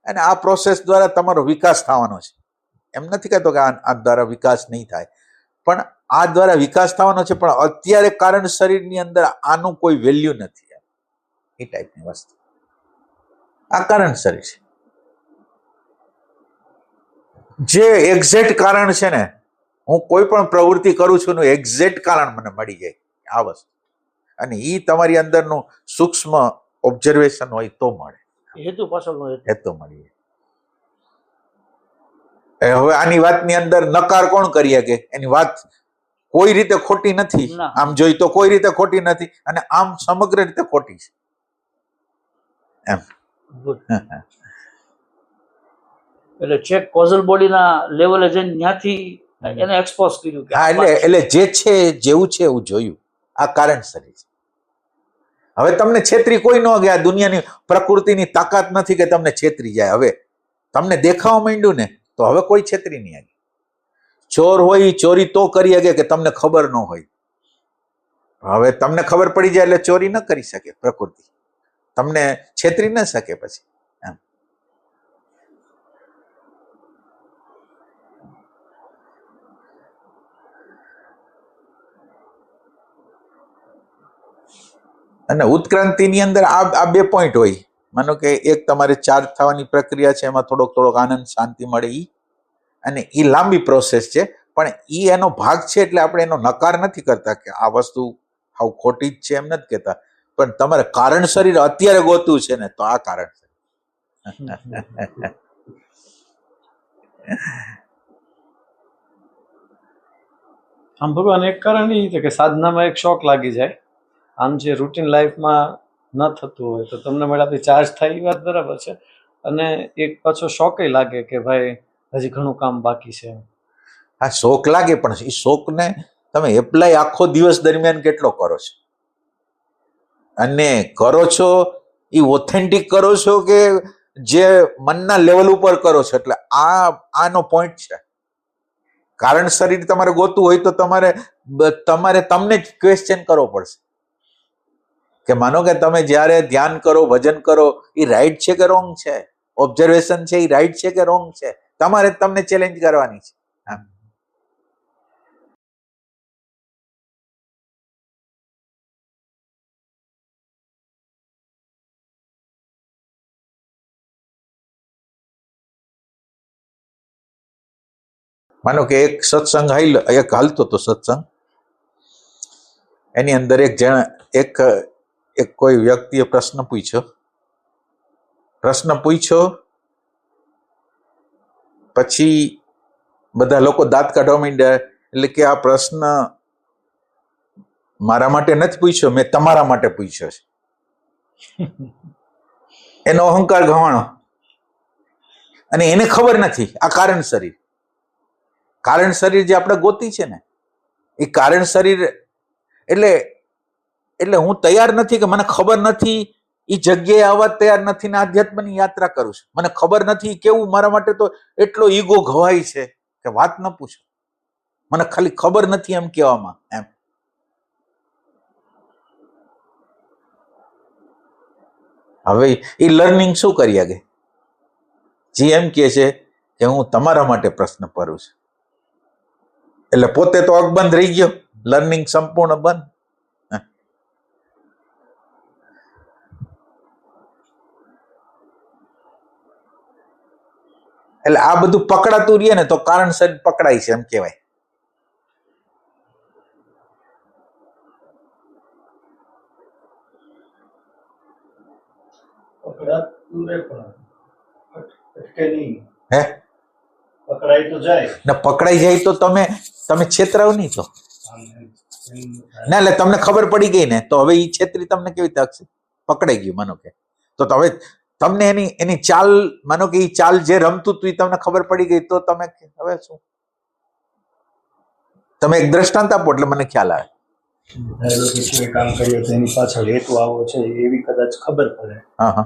અને આ પ્રોસેસ દ્વારા તમારો વિકાસ થવાનો છે. એમ નથી કહેતો કે આ દ્વારા વિકાસ નહીં થાય, પણ આ દ્વારા વિકાસ થવાનો છે. પણ અત્યારે કારણ શરીરની અંદર આનું કોઈ વેલ્યુ નથી, એ ટાઈપની વસ્તુ. આ કારણ શરીર છે જે એક્ઝેક્ટ કારણ છે ને. હું કોઈ પણ પ્રવૃત્તિ કરું છું એનું એક્ઝેક્ટ કારણ મને મળી જાય આ વસ્તુ, અને એ તમારી અંદરનું સૂક્ષ્મ ઓબ્ઝર્વેશન હોય તો મળે, હેતુ પાછળનો હેતુ મળી જાય. હવે આની વાતની અંદર નકાર કોણ કરી શકે? એની વાત કોઈ રીતે ખોટી નથી, આમ જોઈ તો કોઈ રીતે ખોટી નથી, અને આમ સમગ્ર રીતે ખોટી છે એમ. એટલે ચેક કોઝલ બોડીના લેવલે જઈને ત્યાંથી એને એક્સપોઝ કર્યું કે હા, એટલે જે છે જેવું છે એવું જોયું. આ કારણસરી છે. હવે તમને છેતરી કોઈ ન ગયા. દુનિયાની પ્રકૃતિની તાકાત નથી કે તમને છેતરી જાય. હવે તમને દેખાવા માંડ્યું ને તો હવે કોઈ છેતરી નહીં આવે. ચોર હોય ચોરી તો કરી શકે કે તમને ખબર ન હોય. હવે તમને ખબર પડી જાય એટલે ચોરી ન કરી શકે. પ્રકૃતિ તમને છેતરી ન શકે પછી. અને ઉત્ક્રાંતિની અંદર આ બે પોઈન્ટ હોય. માનો કે એક તમારે ચાર્જ થવાની પ્રક્રિયા છે, એમાં થોડોક આનંદ શાંતિ મળે ઈ, અને એ લાંબી પ્રોસેસ છે, પણ ઈ એનો ભાગ છે. એટલે આપણે એનો નકાર નથી કરતા કે આ વસ્તુ હાવ ખોટી જ છે એમ નથી કહેતા, પણ તમારે કારણ શરીર અત્યારે ગોતવું છે ને તો આ કારણ છે. આમ ભગવાન એક કારણ એ છે કે સાધનામાં એક શોખ લાગી જાય. આમ જે રૂટીન લાઈફમાં ન થતું હોય તો તમને મળે ચાર્જ થાય એ વાત બરાબર છે, અને એક પાછો શોકે લાગે કે ભાઈ હજી ઘણું કામ બાકી છે. હા, શોખ લાગે, પણ એ શોખને તમે એપ્લાય આખો દિવસ દરમિયાન કેટલો કરો છો, અને કરો છો એ ઓથેન્ટિક કરો છો કે જે મનના લેવલ ઉપર કરો છો. એટલે આનો પોઈન્ટ છે. કારણ શરીર તમારે ગોતવું હોય તો તમારે તમને જ ક્વેશ્ચન કરવો પડશે કે માનો કે તમે જ્યારે ધ્યાન કરો, ભજન કરો, એ રાઈટ છે કે રોંગ છે, ઓબ્ઝર્વેશન છે એ રાઈટ છે કે રોંગ છે, તમારે તમને ચેલેન્જ કરવાની છે. માનો કે એક સત્સંગ હાલતો હતો સત્સંગ, એની અંદર એક કોઈ વ્યક્તિએ પ્રશ્ન પૂછ્યો, પછી બધા લોકો દાંત કાઢવા માંડ્યા, એટલે કે આ પ્રશ્ન મારા માટે નથી પૂછ્યો, મેં તમારા માટે પૂછ્યો છે. એનો અહંકાર ગવાણો, અને એને ખબર નથી આ કારણ શરીર જે આપણે ગોતી છે ને, એ કારણ શરીર એટલે હું તૈયાર નથી, કે મને ખબર નથી, એ જગ્યાએ આવવા તૈયાર નથી ને આધ્યાત્મની યાત્રા કરું છું. મને ખબર નથી કેવું, મારા માટે તો એટલો ઈગો ઘવાય છે કે વાત ન પૂછો. મને ખાલી ખબર નથી એમ કહેવામાં એમ. હવે એ લર્નિંગ શું કરી શકે? જે એમ કે છે કે હું તમારા માટે પ્રશ્ન કરું છું, એટલે પોતે તો અકબંધ રહી ગયો, લર્નિંગ સંપૂર્ણ બંધ. એટલે આ બધું પકડાતું રહીએ ને તો કારણસર પકડાય છે એમ કહેવાય. હે, પકડાઈ તો જાય ને પકડાઈ જાય તો તમે છેતરાવ નહીં તો ના, એટલે તમને ખબર પડી ગઈ ને, તો હવે એ છેતરી તમને કેવી રીતે હકશે? પકડાઈ ગયું માનો કે, તો હવે તમને એની ચાલ, માનો કે એ ચાલ જે રમતું હતું એ તમને ખબર પડી ગઈ, તો તમે હવે શું? તમે એક દ્રષ્ટાંત આપો એટલે મને ખ્યાલ આવે. કામ કર્યું તો એની પાછળ હેતુ આવો છે એવી કદાચ ખબર પડે, હા,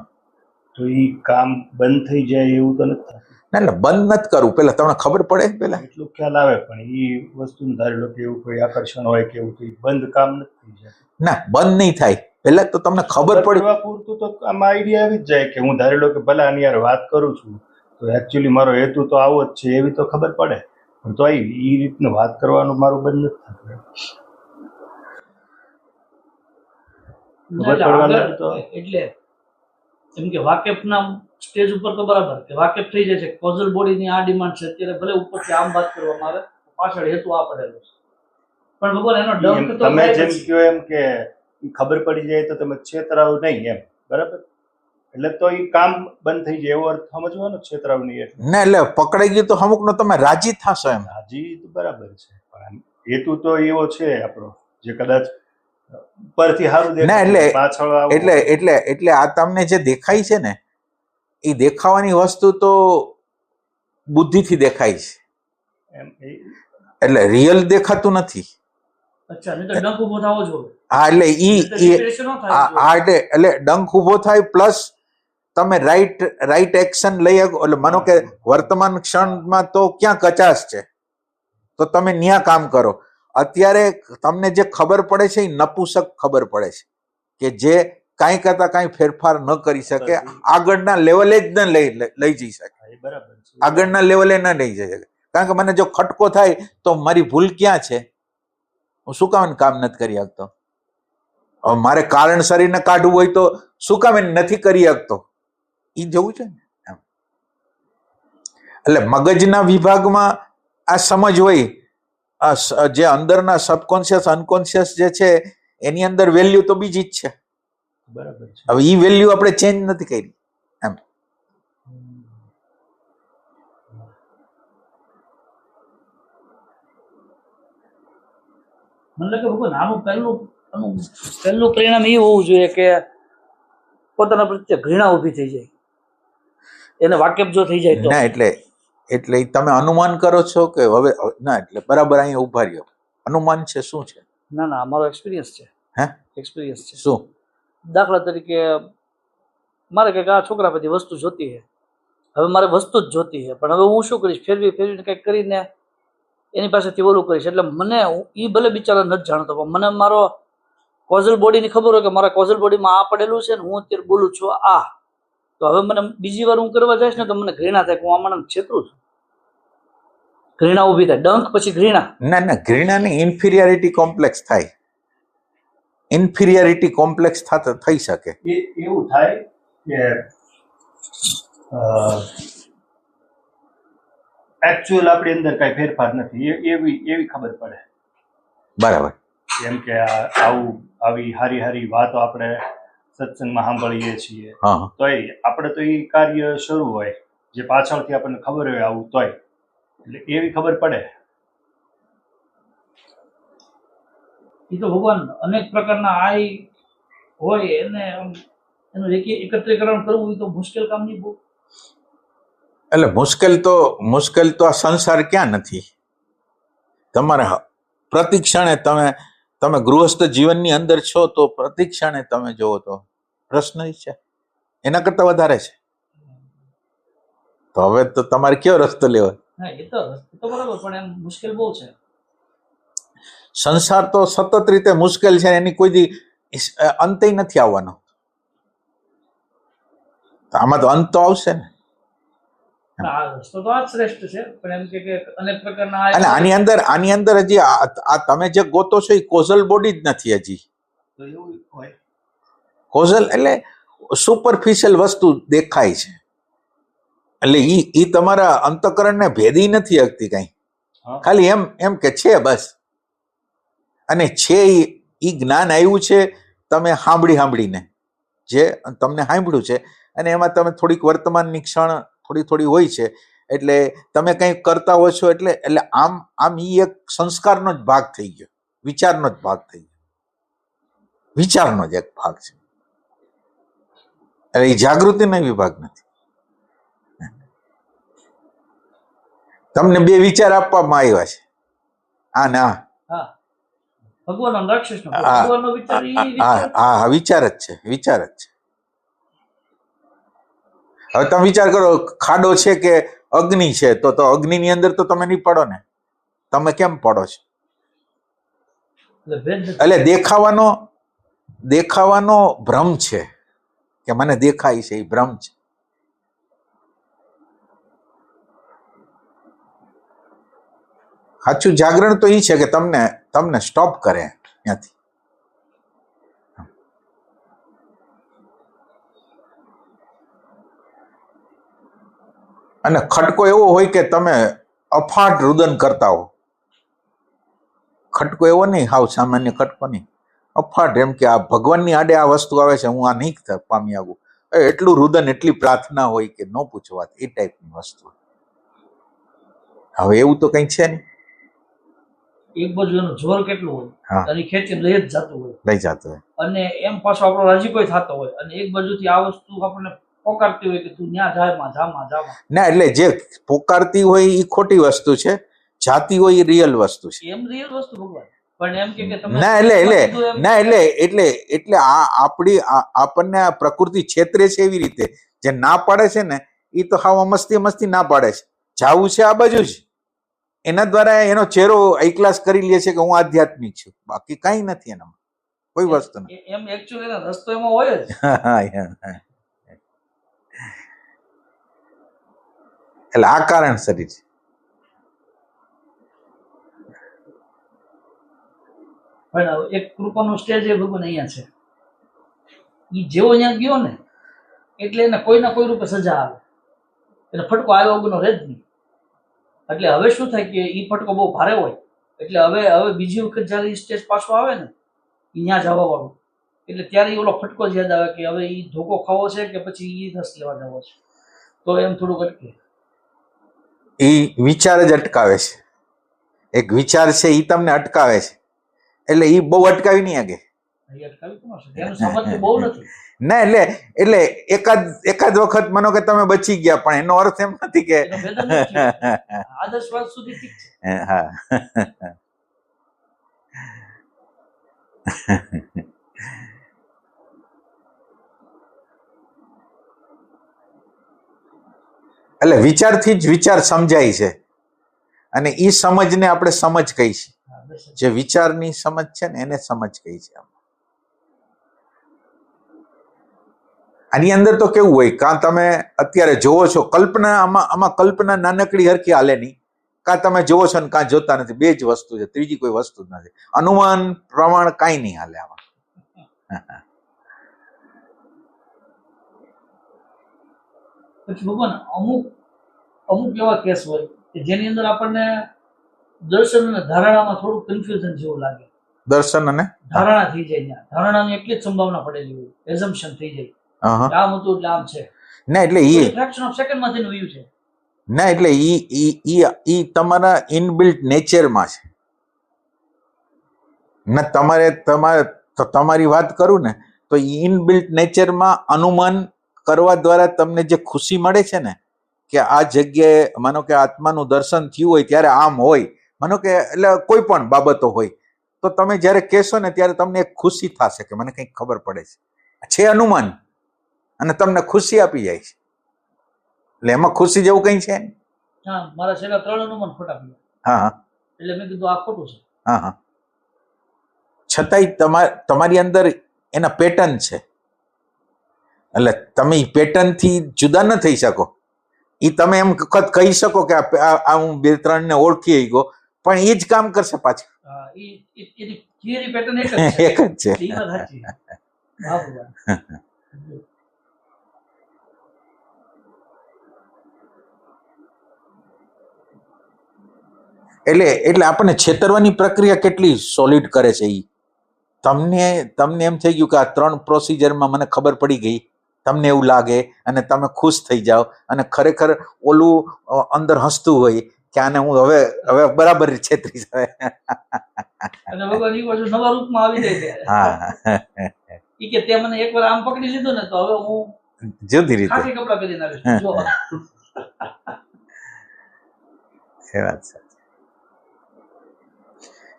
તો એ કામ બંધ થઈ જાય એવું તો નથી થતું. ના, એટલે બંધ નથી કરવું, પેલા તમને ખબર પડે, પેલા એટલું ખ્યાલ આવે, પણ એ વસ્તુનું ધારી લો કે એવું કોઈ આકર્ષણ હોય કે એવું કંઈ બંધ કામ નથી થઈ જાય. ના, બંધ નહીં થાય, પેલા તો તમને ખબર પડે. પૂરતું તો આમાં આઈડિયા આવી જ જાય કે હું ધારી લો કે ભલે આની યાર વાત કરું છું તો એકચ્યુઅલી મારો હેતુ તો આવો જ છે એવી તો ખબર પડે, પણ તો એ રીતનું વાત કરવાનું મારું બંધ નથી થતું. એટલે જેમ કે વાકેફના સ્ટેજ ઉપર તો બરાબર કે વાકેફ થઈ જાય છે, કોઝલ બોડીની આ ડિમાન્ડ છે, અત્યારે ભલે ઉપરથી આમ વાત કરવામાં આવે, પાછળ હેતુ આ પડેલો છે, પણ ભગવાન એનો ડંક તો તમે જેમ કહો એમ કે ખબર પડી જાય તો તમે છેતરાવ નહીં એમ, બરાબર? એટલે તો એ કામ બંધ થઈ જાય એવો અર્થ સમજવાનો, છેતરાવ નહીં એટલે. ના, એટલે પકડાઈ ગયું તો અમુક નો તમે રાજી થશો એમ. રાજી તો બરાબર છે, પણ હેતુ તો એવો છે આપણો જે કદાચ ઉપરથી સારું દેખાય, પાછળ એટલે આ તમને જે દેખાય છે ને, એ દેખાવાની વસ્તુ તો બુદ્ધિથી દેખાય છે, એટલે રિયલ દેખાતું નથી. અચ્છા, નહીં તો ડંક ઊભો થવો જોઈએ. હા, એટલે ડંક ઊભો થાય, પ્લસ તમે રાઈટ એક્શન લઈ શકો. એટલે માનો કે વર્તમાન ક્ષણમાં તો ક્યાં કચાશ છે, તો તમે ન્યા કામ કરો. અત્યારે તમને જે ખબર પડે છે એ નપુસક ખબર પડે છે, કે જે કાંઈ કરતા કાંઈ ફેરફાર ન કરી શકે, આગળના લેવલે જ ન લઈ જઈ શકે, આગળના લેવલે ન લઈ જઈ શકે. કારણ કે મને જો ખટકો થાય તો મારી ભૂલ ક્યાં છે, હું શું કામ કામ નથી કરી શકતો? હવે મારે કારણ શરીરને કાઢવું હોય તો શું કામ નથી કરી શકતો? એ જવું છે ને એમ. એટલે મગજના વિભાગમાં આ સમજ હોય, જે અંદરના સબકોન્શિયસ અનકોન્શિયસ જે છે એની અંદર વેલ્યુ તો બીજી જ છે, બરાબર છે. હવે એ વેલ્યુ આપણે ચેન્જ નથી કરી એમ. મને લાગે ભગવાન આનું પહેલું પરિણામ એ હોવું જોઈએ કે પોતાના પ્રત્યે ઘૃણા ઊભી થઈ જાય. એને વાકેફ જો થઈ જાય તો ના એટલે ઈ તમે અનુમાન કરો છો કે હવે ના એટલે બરાબર અહીંયા ઉભા રહ્યો, અનુમાન છે શું છે? ના અમારો એક્સપિરિયન્સ છે. હે એક્સપિરિયન્સ છે. શું? દાખલા તરીકે મારે કંઈક આ છોકરા બધી વસ્તુ જોતી છે, હવે મારે વસ્તુ જ જોતી છે, પણ હવે હું શું કરીશ, ફેરવીને કંઈક કરીને એની પાસેથી ઓલું કરીશ. એટલે મને એ ભલે બિચારા નથી જાણતો, પણ મને મારો કોઝલ બોડીની ખબર હોય કે મારા કોઝલ બોડીમાં આ પડેલું છે ને હું અત્યારે બોલું છું આ, તો હવે મને બીજી વાર હું કરવા જઈશ ને તો મને ઘૃણા થાય કે હું આ માણસ છેતરું છું. ઘૃણા ઊભી થાય, ડંખ પછી ઘૃણા. ના ઘૃણા નહીં, ઇન્ફિરિયરિટી કોમ્પ્લેક્સ થાય. ઇન્ફિરિયરિટી કોમ્પ્લેક્સ થઈ શકે. એવું થાય કે એકચ્યુઅલ આપણી અંદર કાંઈ ફેરફાર નથી એવી ખબર પડે. બરાબર. જેમ કે આવી હારી વાતો આપણે સત્સંગમાં સાંભળીએ છીએ, હા તોય આપણે તો એ કાર્ય શરૂ હોય જે પાછળથી આપણને ખબર હોય આવું તોય એટલે એવી ખબર પડે. એ તો ભગવાન અનેક પ્રકારના આય હોય એને એનું એકત્રીકરણ કરવું એ તો મુશ્કેલ કામ નહીં બહુ. એટલે મુશ્કેલ તો આ સંસાર ક્યાં નથી. તમારે પ્રતિક્ષણે તમે ગૃહસ્થ જીવનની અંદર છો તો પ્રતિક્ષણે તમે જોવો તો પ્રશ્ન જ છે, એના કરતા વધારે છે. તો હવે તો તમારે કયો રસ્તો લેવો? હા એ તો બરાબર, પણ એમ મુશ્કેલ બહુ છે. સંસાર તો સતત રીતે મુશ્કેલ છે, એની કોઈ દી અંતે નથી આવવાનો. આમાં તો અંત તો આવશે ને. આ રસ્તો તો આ જ શ્રેષ્ઠ છે, પણ એમ કે અનેક પ્રકારના અને આની અંદર હજી આ તમે જે ગોતો છો એ કોઝલ બોડી જ નથી હજી. તો એવું હોય કોઝલ એટલે સુપરફિશિયલ વસ્તુ દેખાય છે, એટલે ઈ તમારા અંતઃકરણને ભેદી નથી શકતી કઈ, ખાલી એમ કે છે બસ. અને છે ઈ જ્ઞાન આવ્યું છે તમે સાંભળીને, જે તમને સાંભળ્યું છે અને એમાં તમે થોડીક વર્તમાનની ક્ષણ થોડી હોય છે, એટલે તમે કંઈક કરતા હો છો, એટલે આમ ઈ એક સંસ્કારનો જ ભાગ થઈ ગયો, વિચારનો જ ભાગ થઈ ગયો, વિચારનો જ એક ભાગ છે. એટલે એ જાગૃતિનો વિભાગ નથી. તમને બે વિચાર આપવામાં આવ્યા છે, આ ને આ. ભગવાન રાક્ષસનો ભગવાનનો વિચાર હા વિચાર જ છે. હવે તમે વિચાર કરો, ખાડો છે કે અગ્નિ છે, તો અગ્નિની અંદર તો તમે નહીં પડો ને, તમે કેમ પડો છો? એટલે દેખાવાનો ભ્રમ છે કે મને દેખાય છે, એ ભ્રમ છે. સાચું જાગરણ તો એ છે કે તમને સ્ટોપ કરે ત્યાંથી. અને ખટકો એવો હોય કે તમે અફાટ રુદન કરતા હો. ખટકો એવો નહીં, હાવ સામાન્ય ખટકો નહીં, અફાટ, એમ કે આ ભગવાનની આડે આ વસ્તુ આવે છે, હું આ નહીં પામી આવું, એટલું રુદન, એટલી પ્રાર્થના હોય કે ન પૂછો વાત, એ ટાઈપની વસ્તુ. હવે એવું તો કઈ છે નહીં. એક બાજુ એનું જોર કેટલું હોય અને ખેંચી લઈ જ જતું હોય, અને એમ પાછો આપણો રાજીપો થતો હોય, અને એક બાજુથી આ વસ્તુ આપણને પોકારતી હોય કે તું ન્યા જામાં. ના એટલે જે પોકારતી હોય એ ખોટી વસ્તુ છે, જાતી હોય એ રિયલ વસ્તુ છે. એમ રિયલ વસ્તુ ભગવાન, પણ એમ કે તમે એટલે આ આપણને આ પ્રકૃતિ છેતરે છે એવી રીતે, જે ના પાડે છે ને એ તો હાવ મસ્તી ના પાડે છે, જાવું છે આ બાજુ જ, એના દ્વારા એનો ચહેરો આઈક્લાસ કરી લે છે કે હું આધ્યાત્મિક છું, બાકી કઈ નથી એનામાં કોઈ વસ્તુ નથી. એમ એકચ્યુઅલી રસ્તો એમાં હોય જ. એટલે આ કારણસર છે. પણ એક કૃપાનો સ્ટેજ એ ભગવાન અહીંયા છે, એ જેવો અહીંયા ગયો ને એટલે એને કોઈ ના કોઈ રૂપે સજા આવે, એટલે ફટકો આવ્યો વગરનો રહે જ નહીં. એટલે હવે શું થાય કે એ ફટકો બહુ ભારે હોય, એટલે હવે બીજી વખત જયારે એ સ્ટેજ પાછો આવે ને ત્યાં જવા વાળું, એટલે ત્યારે ઓલો ફટકો જ યાદ આવે કે હવે એ ધોકો ખાવો છે કે પછી એ રસ લેવા જવો છે, તો એમ થોડુંક અટકે. એ વિચાર જ અટકાવે છે, એક વિચાર છે એ તમને અટકાવે છે, એટલે એ બહુ અટકાવી નહીં આગે. એ અટકાવી કોણ શકે? એનું સામર્થ્ય બહુ નથી. ના એટલે એટલે એકાદ વખત માનો કે તમે બચી ગયા, પણ એનો અર્થ એમ નથી કે એનો ભેદ જ નથી. આદર્શવાદ સુધી ઠીક છે. હા એટલે વિચારથી જ વિચાર સમજાય છે, અને એ સમજને આપણે સમજ કહી છે. હા, બસ. જે વિચારની સમજ છે ને એને સમજ કહી છે. આની અંદર તો કેવું હોય, કાં તમે અત્યારે જોવો છો કલ્પના, આમાં કલ્પના નાનકડી હરખી હાલે નહીં, કાં તમે જોવો છો ને કાં જોતા નથી, બે જ વસ્તુ છે, ત્રીજી કોઈ વસ્તુ જ નથી. અનુમાન પ્રમાણ કાંઈ નહીં હાલે આમાં. પછી ભગવાન અમુક એવા કેસ હોય કે જેની અંદર આપણને દર્શન અને ધારણામાં થોડું કન્ફ્યુઝન જેવું લાગે. દર્શન અને ધારણા થઈ જાય, ત્યાં ધારણાની એટલી જ સંભાવના પડેલી હોય, એઝમ્પશન થઈ જાય કે આમ હતું એટલે આમ છે. ના એટલે ઈ ફ્રેક્શન ઓફ સેકન્ડ માંથી વ્યૂ છે. ના એટલે ઈ તમારા ઇનબિલ્ટ નેચરમાં છે ને. તમારી વાત કરું ને તો ઇનબિલ્ટ નેચરમાં અનુમાન કરવા દ્વારા તમને જે ખુશી મળે છે ને, કે આ જગ્યાએ માનો કે આત્માનું દર્શન થયું હોય ત્યારે આમ હોય, માનો કે એટલે કોઈ પણ બાબતો હોય, તો તમે જ્યારે કહેશો ને ત્યારે તમને એક ખુશી થશે કે મને કંઈક ખબર પડે છે અનુમાન, અને તમને ખુશી આપી જાય છે. એટલે એમાં ખુશી જેવું કંઈ છે. હા, મારા છેલ્લા 3 અનુમાન ખોટા પડ્યા. હા એટલે મેં કીધું આ ખોટું છે. હા છતાંય તમારી અંદર એના પેટર્ન છે, એટલે તમે એ પેટર્નથી જુદા ન થઈ શકો. એ તમે એમ કહી શકો કે આ હું 2-3 ને ઓળખી ગયો, પણ એ જ કામ કરશે પાછું. હા, એની થિયરી પેટર્ન એક જ છે. એક જ છે. એ વાત સાચી. હા ભગવાન. એટલે આપણને છેતરવાની પ્રક્રિયા કેટલી સોલિડ કરે છે. એ તમને એમ થઈ ગયું કે આ 3 પ્રોસિજરમાં મને ખબર પડી ગઈ, તમને એવું લાગે અને તમે ખુશ થઈ જાઓ, અને ખરેખર ઓલું અંદર હસતું હોય કે આને હું હવે બરાબર છેતરી જાય. અને ભગવાન એ પાછું નવા રૂપમાં આવી જાય છે. હા ઈ કે તે મને એકવાર આમ પકડી લીધું ને તો હવે હું જુદી રીતે ખાખી કપડા પહેરીને આવીશ. જો એ વાત છે.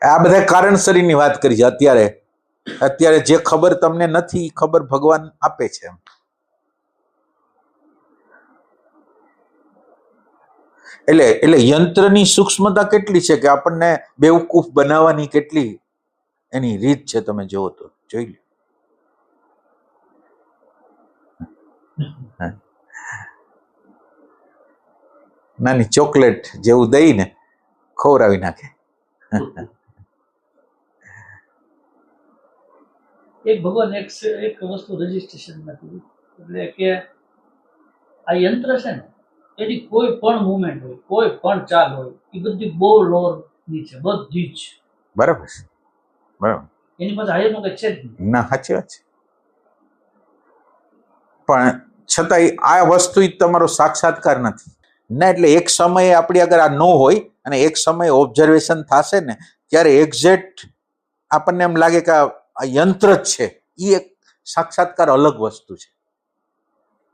આ બધા કારણસરીની વાત કરી છે. અત્યારે જે ખબર તમને નથી, ખબર ભગવાન આપે છે. એટલે યંત્રની સૂક્ષ્મતા કેટલી છે કે આપણને બેવકૂફ બનાવવાની કેટલી એની રીત છે, તમે જોવો તો જોઈ લો. નાની ચોકલેટ જેવું દઈને ખવડાવી નાખે. એક ભગવાન એક વસ્તુ રજીસ્ટ્રેશનમાં કીધું, એટલે કે આ યંત્ર છે ને એની કોઈ પણ મુવમેન્ટ હોય, કોઈ પણ ચાલ હોય, એ બધી બહુ લોર ની છે, બધી જ. બરાબર છે, બરાબર. એની પાસે હાયર નું કઈ છે જ નહીં. ના, સાચી વાત છે. પણ છતાંય આ વસ્તુ તમારો સાક્ષાત્કાર નથી. ના એટલે એક સમયે આપણી આગળ આ ન હોય અને એક સમયે ઓબ્ઝર્વેશન થશે ને ત્યારે એક્ઝેક્ટ આપણને એમ લાગે કે આ યંત્ર જ છે. એ એક સાક્ષાત્કાર અલગ વસ્તુ છે.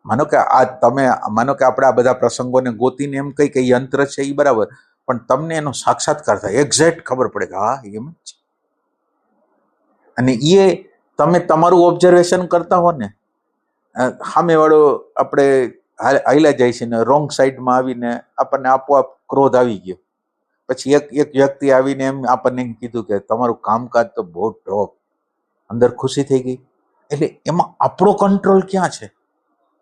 માનો કે તમે માનો કે આપણે આ બધા પ્રસંગોને ગોતીને એમ કહી કે યંત્ર છે, એ બરાબર, પણ તમને એનો સાક્ષાત્કાર થાય, એક્ઝેક્ટ ખબર પડે કે હા એમ જ છે. અને એ તમે તમારું ઓબ્ઝર્વેશન કરતા હો ને, સામેવાળો આપણે હાલ્યા જાય છે ને રોંગ સાઈડમાં આવીને આપણને આપોઆપ ક્રોધ આવી ગયો, પછી એક વ્યક્તિ આવીને એમ આપણને કીધું કે તમારું કામકાજ તો બહુ ટોપ, અંદર ખુશી થઈ ગઈ. એટલે એમાં આપણો કંટ્રોલ ક્યાં છે?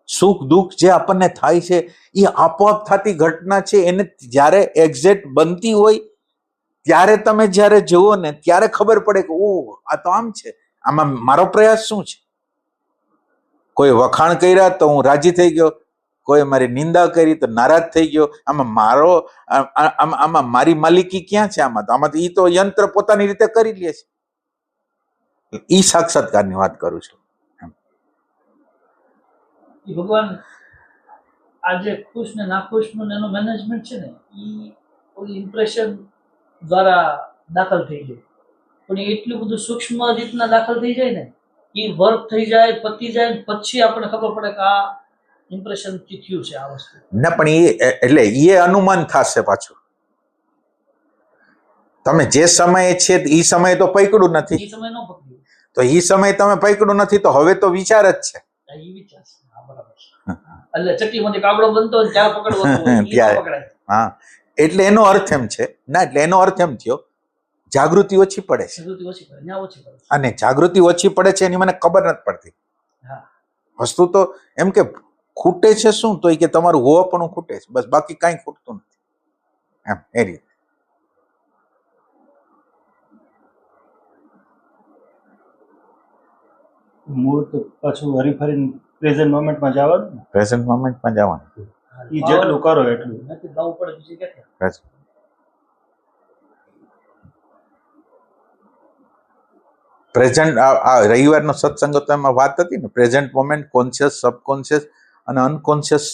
સુખ દુઃખ જે આપણને થાય છે એ આપોઆપ થતી ઘટના છે. એને જ્યારે એક્ઝેક્ટ બનતી હોય ત્યારે તમે જ્યારે જુઓ ને ત્યારે ખબર પડે કે ઓહ આ તો આમ છે, આમાં મારો પ્રયાસ શું છે. કોઈ વખાણ કર્યા તો હું રાજી થઈ ગયો, કોઈ મારી નિંદા કરી તો નારાજ થઈ ગયો. આમાં મારી માલિકી ક્યાં છે? આમાં તો ઈ તો યંત્ર પોતાની રીતે કરી લે છે. ઈ સાક્ષાત્કારની વાત કરું છું. ભગવાન આજે ખુશ ને નાખુશ નું એનું મેનેજમેન્ટ છે ને, ઈ ઓલી ઇમ્પ્રેશન દ્વારા દાખલ થઈ ગયું. પણ એ એટલું બધું સૂક્ષ્મ રીતના દાખલ થઈ જાય ને, એ વર્ક થઈ જાય, પતી જાય, પછી આપણને ખબર પડે કે આ ઇમ્પ્રેશન થયું છે આ વસ્તુ. ના પણ એટલે એ અનુમાન થશે પાછું. તમે જે સમયે છે એ સમયે તો પકડ્યું નથી, એ સમય ન પકડ્યું તો એ સમયે તમે પકડ્યું નથી, તો હવે તો વિચાર જ છે. એ વિચાર છે. હા, બરાબર છે. એટલે ચકલીમાંથી કાગડો બનતો હોય ત્યારે પકડવાનો હોય, ઈ ન ત્યારે. પકડાય. હા, એટલે એનો અર્થ એમ છે ના, એટલે એનો અર્થ એમ થયો જાગૃતિ ઓછી પડે છે, જાગૃતિ ઓછી પડે, ન્યા ઓછી પડે. અને જાગૃતિ ઓછી પડે છે એની મને ખબર નથી પડતી. હા, વસ્તુ તો એમ કે ખૂટે છે શું, તો એ કે તમારું હોવાપણું ખૂટે છે, બસ, બાકી કાંઈ ખૂટતું નથી એમ, એ રીતે. મૂળ તો પાછું હરીફરીને પ્રેઝન્ટ મોમેન્ટમાં જવાનું ને. પ્રેઝન્ટ મોમેન્ટમાં જવાનું. ઈ જેટલું કરો એટલું. નથી લાવવું પડે બીજું ક્યાંથી. પ્રેઝન્ટ આ રવિવારનો સત્સંગ હતો એમાં વાત હતી ને, પ્રેઝન્ટ મોમેન્ટ, કોન્શિયસ, સબકોન્શિયસ અને અનકોન્શિયસ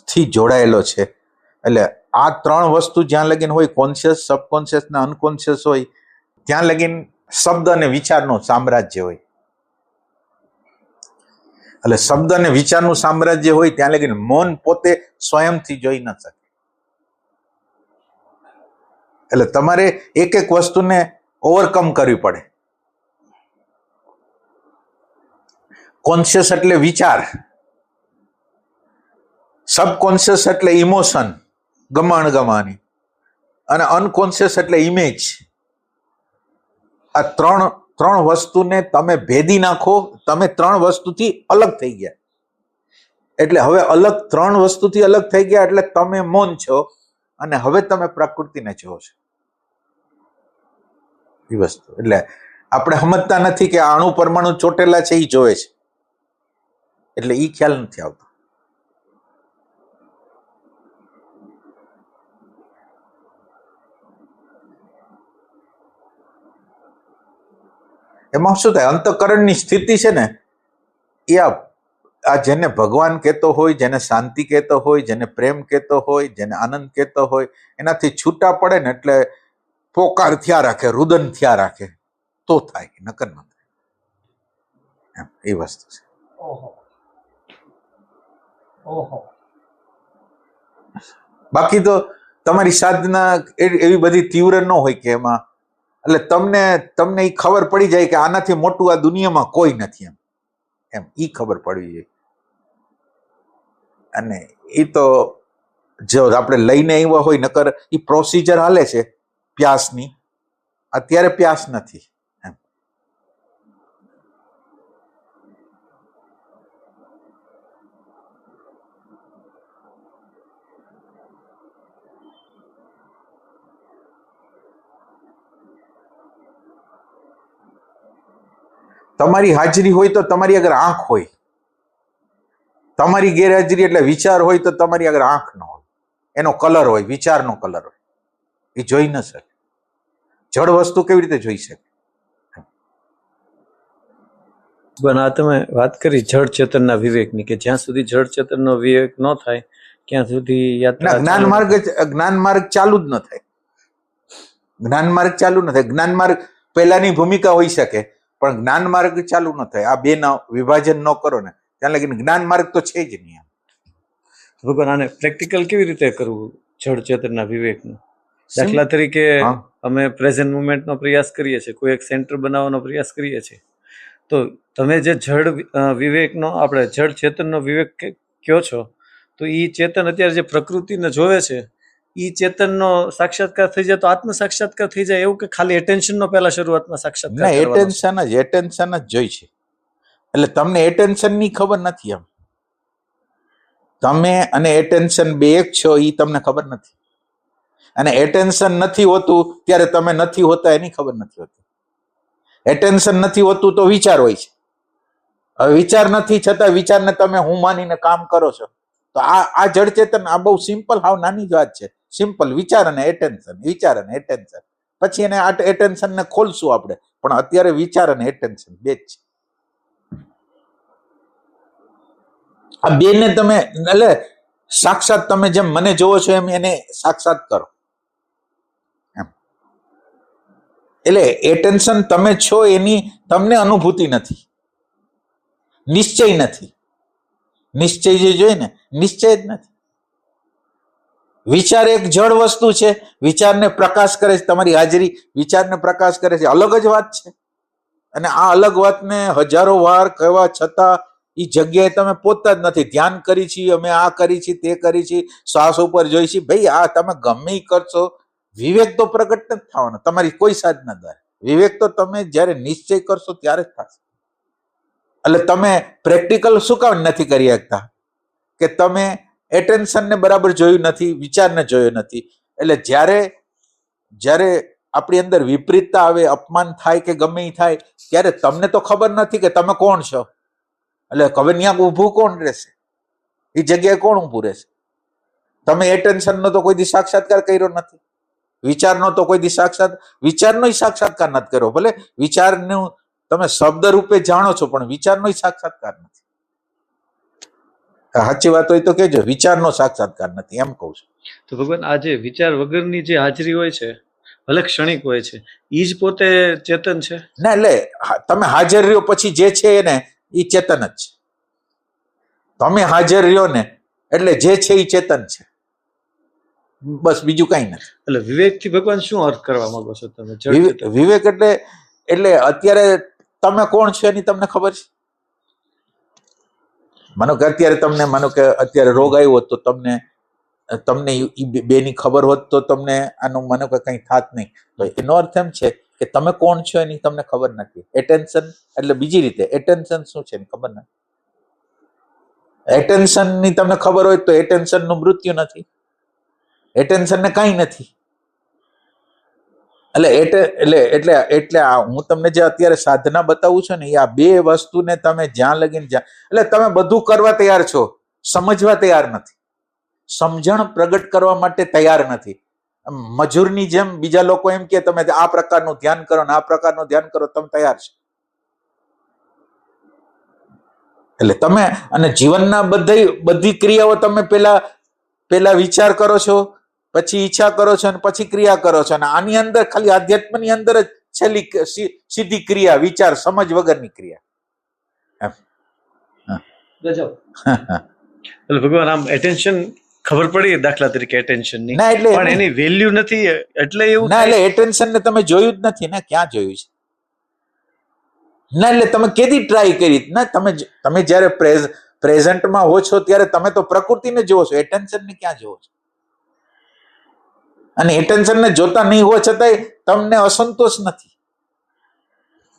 થી જોડાયેલો છે. એટલે આ ત્રણ વસ્તુ જ્યાં લગીન હોય, કોન્શિયસ, સબકોન્શિયસ ને અનકોન્શિયસ હોય, ત્યાં લગીન શબ્દ અને વિચારનું સામ્રાજ્ય હોય. એટલે શબ્દ અને વિચારનું સામ્રાજ્ય હોય ત્યાં લગીન મૌન પોતે સ્વયંથી જોઈ ન શકે. એટલે તમારે એક એક વસ્તુને ઓવરકમ કરવી પડે. કોન્શિયસ એટલે વિચાર, સબકોન્શિયસ એટલે ઇમોશન, ગમાણ ગમાની, અને અનકોન્શિયસ એટલે ઇમેજ. આ ત્રણ વસ્તુને તમે ભેદી નાખો, તમે ત્રણ વસ્તુથી અલગ થઈ ગયા. એટલે હવે ત્રણ વસ્તુથી અલગ થઈ ગયા એટલે તમે મૌન છો, અને હવે તમે પ્રકૃતિને જુઓ છો. એ વસ્તુ એટલે આપણે સમજતા નથી કે અણુ પરમાણુ ચોટેલા છે, એ જોવે છે, એટલે એ ખ્યાલ નથી આવતો. એમાં શું થાય, અંતઃકરણની સ્થિતિ છે ને, એ આ જેને ભગવાન કહેતો હોય, જેને શાંતિ કહેતો હોય, જેને પ્રેમ કહેતો હોય, જેને આનંદ કહેતો હોય, એનાથી છૂટા પડે ને એટલે પોકાર થયા રાખે, રુદન થયા રાખે, તો થાય, નકર ન થાય. એમ એ વસ્તુ છે. ઓહો ઓહો. બાકી તો તમારી સાધના એવી બધી તીવ્ર ન હોય કે એમાં, એટલે તમને એ ખબર પડી જાય કે આનાથી મોટું આ દુનિયામાં કોઈ નથી, એમ ઈ ખબર પડવી જોઈએ. અને એ તો જો આપણે લઈને આવ્યા હોય, નકર એ પ્રોસિજર હાલે છે પ્યાસની, અત્યારે પ્યાસ નથી એમ. તમારી હાજરી હોય તો તમારી અગર આંખ હોય, તમારી ગેરહાજરી એટલે વિચાર હોય તો તમારી અગર આંખ ન હોય, એનો કલર હોય, વિચારનો કલર હોય, એ જોઈ ન શકે. જડ વસ્તુ કેવી રીતે જોઈ શકે? પણ આ તમે વાત કરી જળ ચેતનના વિવેકની, કે જ્યાં સુધી જળ ચેતનનો વિવેક ન થાય ત્યાં સુધી યાત્રા જ્ઞાન માર્ગ ચાલુ જ ન થાય. જ્ઞાન માર્ગ ચાલુ ન થાય. જ્ઞાન માર્ગ પહેલાની ભૂમિકા હોઈ શકે, પણ જ્ઞાન માર્ગ ચાલુ ન થાય. આ બે ના વિભાજન ન કરો ને ત્યાં લગીને જ્ઞાન માર્ગ તો છે જ નહીં. ભગવાન આને પ્રેક્ટિકલ કેવી રીતે કરવું જળ ચેતનના વિવેકનું? દાખલા તરીકે અમે પ્રેઝન્ટ મુમેન્ટનો પ્રયાસ કરીએ છીએ, કોઈ એક સેન્ટર બનાવવાનો પ્રયાસ કરીએ છીએ, તો તમે જે જળ વિવેકનો, આપણે જળ ચેતનનો વિવેક કયો છો, તો એ ચેતન અત્યારે જે પ્રકૃતિને જોવે છે, એ ચેતનનો સાક્ષાત્કાર થઈ જાય તો આત્મ સાક્ષાત્કાર થઈ જાય, એવું કે ખાલી એટેન્શનનો પહેલા શરૂઆતમાં સાક્ષાત્કાર? એટેન્શન જ જોઈ છે. એટલે તમને એટેન્શનની ખબર નથી. એમ તમે અને એટેન્શન બે એક છો, એ તમને ખબર નથી. અને એટેન્શન નથી હોતું ત્યારે તમે નથી હોતા એની ખબર નથી હોતી. એટેન્શન નથી હોતું તો વિચાર હોય છે. હવે વિચાર નથી છતાં વિચારને તમે હું માનીને કામ કરો છો, તો આ જડ ચેતન, આ બહુ સિમ્પલ, હાવ નાની જ વાત છે. સિમ્પલ વિચાર અને એટેન્શન, વિચાર અને એટેન્શન. પછી એને આ એટેન્શનને ખોલશું આપણે, પણ અત્યારે વિચાર અને એટેન્શન બે જ છે. આ બે ને તમે એટલે સાક્ષાત, તમે જેમ મને જોવો છો એમ એને સાક્ષાત કરો. એમ એટલે એટેન્શન તમે છો એની તમને અનુભૂતિ નથી, નિશ્ચય નથી. નિશ્ચય જે જોઈએ ને, નિશ્ચય જ નથી. વિચાર એક જળ વસ્તુ છે, વિચારને પ્રકાશ કરે છે, તમારી હાજરી વિચારને પ્રકાશ કરે છે, અલગ જ વાત છે. અને આ અલગ વાતને હજારો વાર કહેવા છતાં એ જગ્યાએ તમે પહોંચતા જ નથી. ધ્યાન કરી છીએ અમે, આ કરી છીએ, તે કરી છીએ, શ્વાસ ઉપર જોઈ છીએ. ભાઈ આ તમે ગમે ઈ કરશો, વિવેક તો પ્રગટ નથી થવાનો તમારી કોઈ સાધના દ્વારા. વિવેક તો તમે જ્યારે નિશ્ચય કરશો ત્યારે જ થશે. એટલે તમે પ્રેક્ટિકલ શું કામ નથી કરી શકતા? કે તમે એટેન્શનને બરાબર જોયું નથી, વિચારને જોયો નથી. એટલે જ્યારે આપણી અંદર વિપરીતતા આવે, અપમાન થાય કે ગમે ઈ થાય, ત્યારે તમને તો ખબર નથી કે તમે કોણ છો. એટલે હવે ત્યાં ઊભું કોણ રહેશે? એ જગ્યાએ કોણ ઊભું રહેશે? તમે એટેન્શનનો તો કોઈ દી સાક્ષાત્કાર કર્યો નથી, વિચારનો તો કોઈ દી વિચારનો સાક્ષાત્કાર નથી કર્યો. ભલે વિચારનું તમે શબ્દ રૂપે જાણો છો, પણ વિચારનો સાક્ષાત્કાર નથી. સાચી વાત હોય તો કેજો, વિચારનો સાક્ષાત્કાર નથી, એમ કહું છું. તો ભગવાન, આ જે વિચાર વગરની જે હાજરી હોય છે, ભલે ક્ષણિક હોય છે, એ જ પોતે ચેતન છે? ના, એટલે તમે હાજર રહ્યો પછી જે છે એને એ ચેતન જ છે. તમે હાજર રહ્યો ને એટલે જે છે એ ચેતન છે, બસ બીજું કઈ નથી. એટલે વિવેકથી ભગવાન શું અર્થ કરવા માંગો છો તમે? વિવેક એટલે અત્યારે તમે કોણ છો એની તમને ખબર છે. માનો કે અત્યારે રોગ આવ્યો તો તમને બેની ખબર હોત તો તમને આનું માનો કે કઈ થાત નહીં. તો એનો અર્થ એમ છે કે તમે કોણ છો એની તમને ખબર નથી. એટેન્શન એટલે બીજી રીતે એટેન્શન શું છે એની ખબર નથી. એટેન્શન ની તમને ખબર હોય તો એટેન્શન નું મૃત્યુ નથી, એટેન્શન ને કઈ નથી. એટલે હું તમને જે અત્યારે સાધના બતાવું છું ને, એ આ બે વસ્તુને તમે જ્યાં લગીને એટલે તમે બધું કરવા તૈયાર છો, સમજવા તૈયાર નથી, સમજણ પ્રગટ કરવા માટે તૈયાર નથી. મજૂરની જેમ બીજા લોકો એમ કે તમે આ પ્રકારનું ધ્યાન કરો ને આ પ્રકારનું ધ્યાન કરો, તમે તૈયાર છો. એટલે તમે અને જીવનના બધી ક્રિયાઓ તમે પેલા વિચાર કરો છો, પછી ઈચ્છા કરો છો અને પછી ક્રિયા કરો છો. અને આની અંદર ખાલી આધ્યાત્મની અંદર જ છેલ્લી સીધી ક્રિયા, વિચાર, સમજ વગરની ક્રિયા. એટલે ભગવાન, આમ એટેન્શન ખબર પડી દાખલા તરીકે એટેન્શન ની, પણ એની વેલ્યુ નથી એટલે એવું ના. એટલે એટેન્શન ને તમે જોયું જ નથી ને, ક્યાં જોયું છે? ના, એટલે તમે કેદી ટ્રાય કરી ના? તમે જયારે પ્રેઝન્ટમાં હો છો ત્યારે તમે તો પ્રકૃતિને જોવો છો, એટેન્શન ને ક્યાં જોવો છો? અને એટેન્શન ને જોતા નહીં હોવા છતાંય તમને અસંતોષ નથી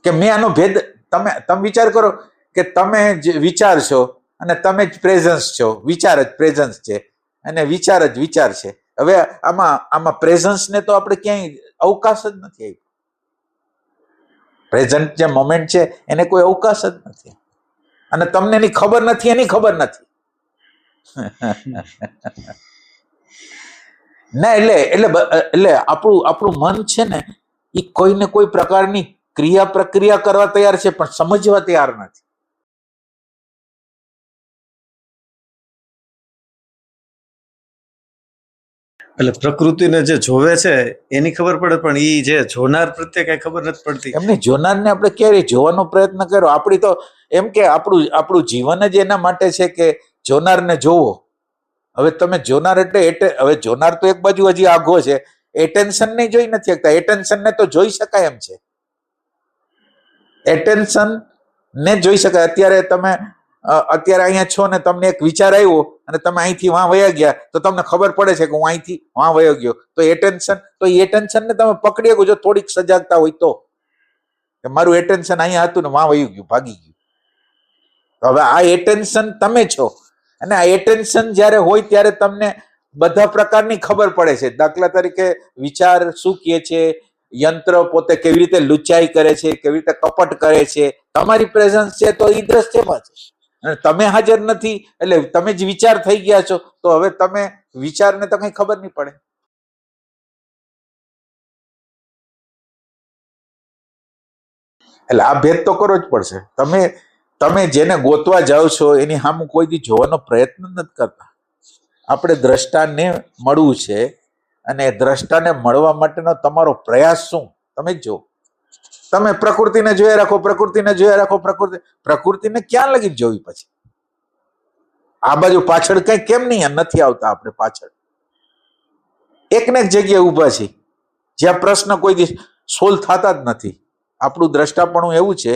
કે મેં આનો ભેદ. તમે વિચાર કરો કે તમે જ વિચાર છો અને તમે જ પ્રેઝન્સ છો. વિચાર જ પ્રેઝન્સ છે અને વિચાર જ વિચાર છે. હવે આમાં પ્રેઝન્સ ને તો આપણે ક્યાંય અવકાશ જ નથી આપ્યો. પ્રેઝન્ટ જે મોમેન્ટ છે એને કોઈ અવકાશ જ નથી, અને તમને એની ખબર નથી, એની ખબર નથી. ના, એટલે આપણું મન છે ને, એ કોઈને કોઈ પ્રકારની પ્રક્રિયા કરવા તૈયાર છે, પણ સમજવા તૈયાર નથી. એટલે પ્રકૃતિને જે જોવે છે એની ખબર પડે, પણ એ જે જોનાર પ્રત્યે કઈ ખબર નથી પડતી. એમને જોનારને આપણે ક્યારે જોવાનો પ્રયત્ન કર્યો? આપણી તો એમ કે આપણું જીવન જ એના માટે છે કે જોનારને જોવો. હવે તમે જોનાર એટલે હવે જોનાર તો એક બાજુ હજી આઘો છે, એટેન્શન ને જોઈ નથી શકતા. એટેન્શન ને તો જોઈ શકાય એમ છે, એટેન્શન ને જોઈ શકાય. અત્યારે અહીંયા છો ને, તમને એક વિચાર આવ્યો અને તમે અહીંથી વાં વયા ગયા, તો તમને ખબર પડે છે કે હું અહીંથી વાં વયો ગયો. તો એટેન્શન ને તમે પકડી શકો જો થોડીક સજાગતા હોય તો, કે મારું એટેન્શન અહીંયા હતું ને વાં વયું ગયું, ભાગી ગયું. હવે આ એટેન્શન તમે છો, અને આ એટેન્શન જ્યારે હોય ત્યારે તમને બધા પ્રકારની ખબર પડે છે. દાખલા તરીકે વિચાર શું કહે છે, યંત્ર પોતે કેવી રીતે લુચાઈ કરે છે, કેવી રીતે કપટ કરે છે. તમારી પ્રેઝન્સ છે તો એ દ્રશ્યમાં છે, અને તમે હાજર નથી એટલે તમે જ વિચાર થઈ ગયા છો. તો હવે તમે વિચારને તો કઈ ખબર નહીં પડે. એટલે આ ભેદ તો કરવો જ પડશે. તમે જેને ગોતવા જાઓ છો એની સામે કોઈ દી જોવાનો પ્રયત્ન નથી કરતા. આપણે દ્રષ્ટાને મળવું છે, અને દ્રષ્ટાને મળવા માટેનો તમારો પ્રયાસ શું તમે જ જો. તમે પ્રકૃતિને જોયા રાખો, પ્રકૃતિને જોયા રાખો, પ્રકૃતિને ક્યાં લગી જોવી? પછી આ બાજુ પાછળ કઈ કેમ નહીં નથી આવતા? આપણે પાછળ એક ને એક જગ્યાએ ઊભા છીએ જ્યાં પ્રશ્ન કોઈ દિવસ સોલ્વ થતા જ નથી. આપણું દ્રષ્ટાપણું એવું છે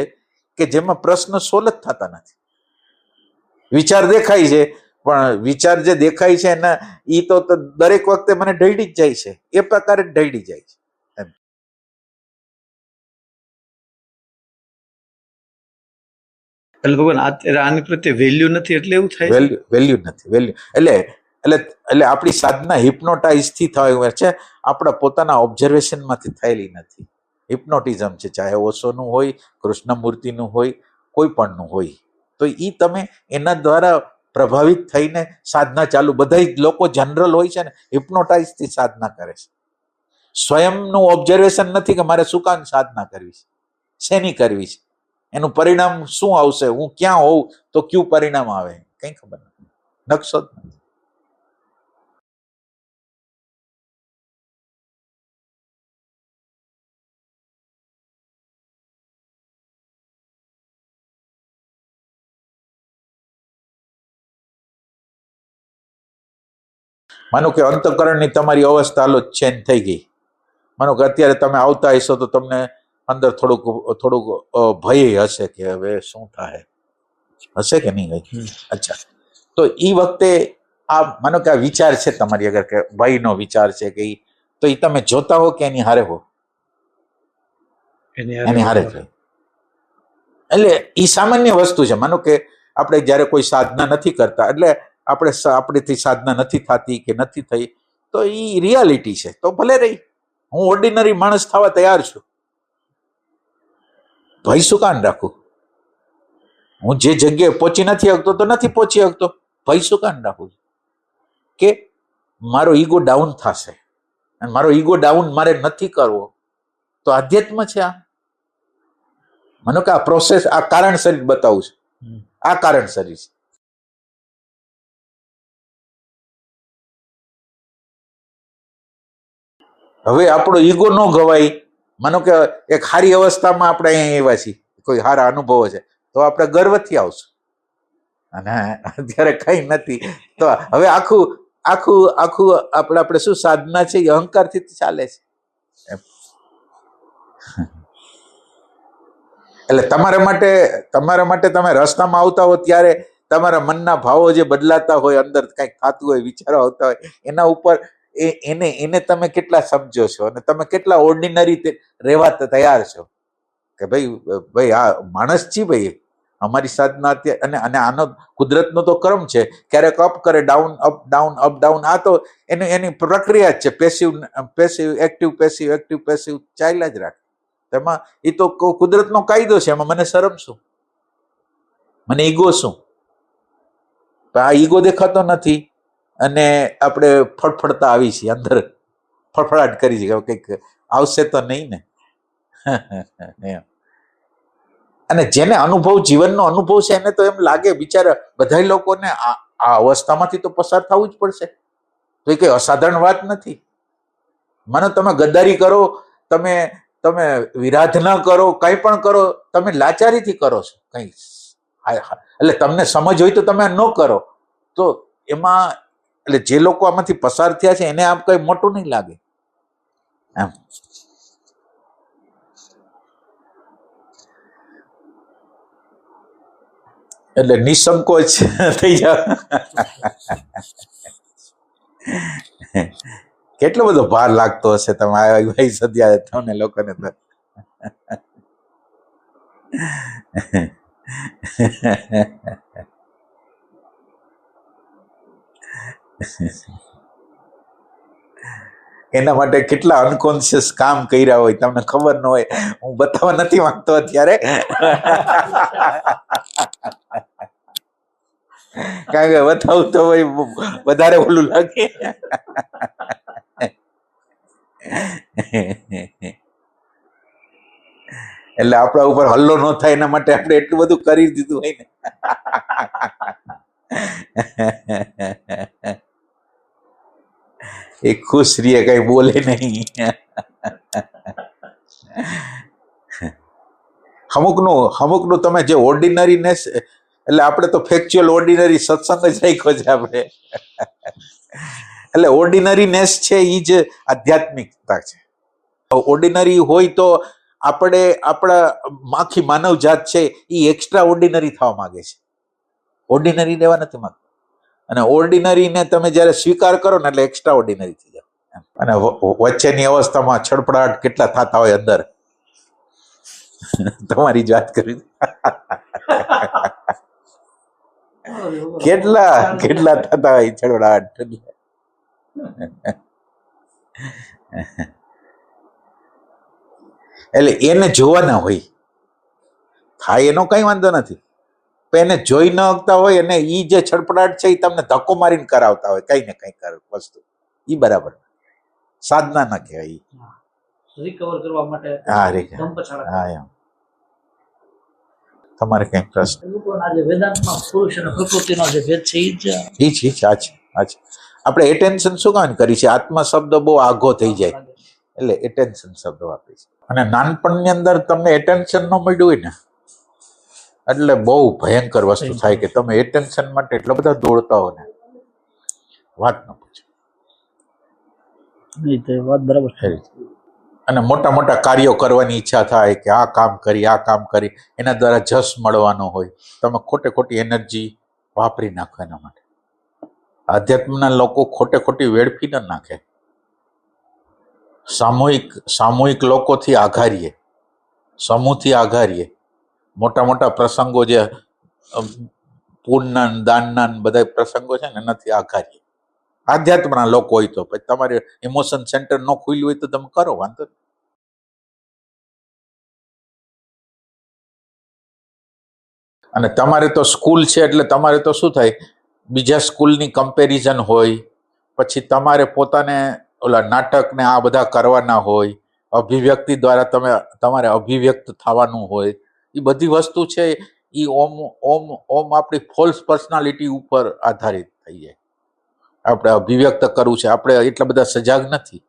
કે જેમાં પ્રશ્ન સોલ્વ જ થતા નથી. વિચાર દેખાય છે, પણ વિચાર જે દેખાય છે ને એ તો દરેક વખતે મને ઢળી જ જાય છે, એ પ્રકારે જ ઢળી જાય છે. એટલે ભગવાન અત્યારે આની પ્રત્યે વેલ્યુ નથી એટલે એવું થાય. વેલ્યુ નથી. એટલે આપણી સાધના હિપ્નોટાઇઝ થી થાય છે, આપણા પોતાના ઓબ્ઝર્વેશન માંથી થયેલી નથી. હિપ્નોટિઝમ છે, ચાહે ઓશોનું હોય, કૃષ્ણમૂર્તિનું હોય, કોઈ પણનું હોય, તો એ તમે એના દ્વારા પ્રભાવિત થઈને સાધના ચાલુ. બધા લોકો જનરલ હોય છે ને હિપ્નોટાઇઝ થી સાધના કરે છે. સ્વયંનું ઓબ્ઝર્વેશન નથી કે મારે શું કામ સાધના કરવી છે, શેની કરવી છે, એનું પરિણામ શું આવશે, હું ક્યાં હોઉં તો કયું પરિણામ આવે, કઈ ખબર નથી, નકશો જ નથી. માનો કે અંતઃકરણની તમારી અવસ્થા હાલો ચેન્જ થઈ ગઈ. માનો કે અત્યારે તમે આવતા હશો તો તમને અંદર થોડુંક ભય હશે કે હવે શું થાય, હશે કે નહીં? અચ્છા, તો એ વખતે આ માનો કે આ વિચાર છે તમારી આગળ કે ભયનો વિચાર છે કે તો એ તમે જોતા હો કે એની હારે હો? એની હારે જ. એટલે એ સામાન્ય વસ્તુ છે. માનો કે આપણે જયારે કોઈ સાધના નથી કરતા, એટલે આપણેથી સાધના નથી થતી કે નથી થઈ, તો એ રિયાલિટી છે. તો ભલે રહી, હું ઓર્ડિનરી માણસ થવા તૈયાર છું. ભય શું કાન રાખું? હું જે જગ્યાએ પહોંચી નથી શકતો તો નથી પહોંચી શકતો, ભય શું કાન રાખું? કે મારો ઈગો ડાઉન થશે, અને મારો ઈગો ડાઉન મારે નથી કરવો, તો આધ્યાત્મ છે આ. માનો કે આ પ્રોસેસ, આ કારણસર બતાવું છું, આ કારણસર છે. હવે આપણો ઈગો ન ગવાય. માનો કે એક સારી અવસ્થામાં આપણે અહીંયા આવ્યા છીએ, કોઈ સારા અનુભવો છે, તો આપણે ગર્વથી આવશું, અને અત્યારે કઈ નથી તો હવે આખું આખું આખું આપણે શું સાધના છે એ અહંકારથી ચાલે છે. એટલે તમારા માટે તમે રસ્તામાં આવતા હો ત્યારે તમારા મનના ભાવો જે બદલાતા હોય, અંદર કંઈક થતું હોય, વિચારો આવતા હોય, એના ઉપર એને તમે કેટલા સમજો છો અને તમે કેટલા ઓર્ડિનરી રહેવા તૈયાર છો કે ભાઈ આ માણસ છી, ભાઈ અમારી સાધના અત્યારે. અને આનો કુદરતનો તો ક્રમ છે, ક્યારેક અપ કરે, down up down up down. આ તો એની પ્રક્રિયા જ છે. પેસિવ એક્ટિવ ચાલ્યા જ રાખે. તેમાં એ તો કુદરતનો કાયદો છે, એમાં મને શરમ શું, મને ઈગો શું? આ ઈગો દેખાતો નથી અને આપણે ફડફડતા આવી છીએ, અંદર ફડફડાટ કરી છે, કંઈક આવશે તો નહીં ને. અને જેને અનુભવ, જીવનનો અનુભવ છે, એને તો એમ લાગે બિચારા બધા લોકોને આ અવસ્થામાંથી તો પસાર થવું જ પડશે. તો એ કઈ અસાધારણ વાત નથી. મને તમે ગદ્દારી કરો, તમે વિરાધના કરો, કંઈ પણ કરો, તમે લાચારીથી કરો છો કંઈ. એટલે તમને સમજ હોય તો તમે ન કરો, તો એમાં એટલે જે લોકો આમાંથી પસાર થયા છે એને આમ કઈ મોટું નહીં લાગે એમ. એટલે નિસંકોચ થઈ જાવ. કેટલો બધો ભાર લાગતો હશે તમે આવ્યા ભાઈ સદ્યા તમને લોકોને તો. એના માટે કેટલા અનકોન્શિયસ કામ કર્યા હોય તમને ખબર ન હોય. હું બતાવવા નથી માંગતો અત્યારે, કારણ કે બતાવું તો વધારે ઓલું લાગે. એટલે આપણા ઉપર હલ્લો ન થાય એના માટે આપણે એટલું બધું કરી દીધું હોય ને. એ ખુશ રહીએ, કઈ બોલે નહીં. અમુકનું તમે જે ઓર્ડિનરીનેસ, એટલે આપણે તો ફેક્ચ્યુઅલ ઓર્ડિનરી સત્સંગ જ રાખ્યો છે આપણે. એટલે ઓર્ડિનરીનેસ છે એ જ આધ્યાત્મિકતા છે. ઓર્ડિનરી હોય તો આપણા આખી માનવ જાત છે એ એક્સ્ટ્રા ઓર્ડિનરી થવા માંગે છે, ઓર્ડિનરી રહેવા નથી માંગતા. અને ઓર્ડિનરીને તમે જ્યારે સ્વીકાર કરો ને એટલે એક્સ્ટ્રા ઓર્ડિનરી થઈ જાય. અને વચ્ચેની અવસ્થામાં છડપડાટ કેટલા થતા હોય અંદર, તમારી જ વાત કરી. કેટલા થતા હોય છડપડાટ. એટલે એને જોવાના હોય, થાય એનો કઈ વાંધો નથી, પણ એને જોઈ ન શકતા હોય અને ઈ જે છડપડાટ છે એ તમને ધક્કો મારીને કરાવતા હોય કઈ ને કઈ વસ્તુ, ઈ બરાબર સાધના ના કહેવાય. રિકવર કરવા માટે હા ધમપછાડા. હા એમ. તમારે કઈ પ્રશ્ન? લોકોના જે વેદાંતમાં પુરુષ અને પ્રકૃતિનો જે ભેદ છે ઈ છે આપણે એટેન્શન શું કામ કરી છે? આત્મા શબ્દ બહુ આઘો થઈ જાય એટલે એટેન્શન શબ્દ વાપરી છે. અને નાનપણની અંદર તમને એટેન્શન ન મળ્યું હોય ને એટલે બહુ ભયંકર વસ્તુ થાય કે તમે એટેન્શન માટે એટલા બધા દોડતા હો ને વાત ન પૂછો. વાત બરાબર છે. અને મોટા મોટા કાર્યો કરવાની ઈચ્છા થાય કે આ કામ કરી એના દ્વારા જશ મળવાનો હોય, તમે ખોટી એનર્જી વાપરી નાખો એના માટે. આધ્યાત્મના લોકો ખોટી વેડફી ન નાખે. સામૂહિક લોકોથી આઘારીએ, સમૂહથી આઘારીએ. મોટા પ્રસંગો જે પૂર્ણના દાનના બધા પ્રસંગો છે ને એનાથી આઘારીએ. આધ્યાત્મના લોકો હોય તો પછી તમારે ઇમોશન સેન્ટર ન ખુલ્યું હોય તો તમે કરો, વાંધો નહીં. અને તમારે તો સ્કૂલ છે એટલે તમારે તો શું થાય, બીજા સ્કૂલની કમ્પેરિઝન હોય, પછી તમારે પોતાને ઓલા નાટક ને આ બધા કરવાના હોય, અભિવ્યક્તિ દ્વારા તમારે અભિવ્યક્ત થવાનું હોય. એ બધી વસ્તુ છે એ ઓમ આપણી ફોલ્સ પર્સનાલિટી ઉપર આધારિત થઈ જાય. આપણે અભિવ્યક્ત કરવું છે, આપણે એટલા બધા સજાગ નથી.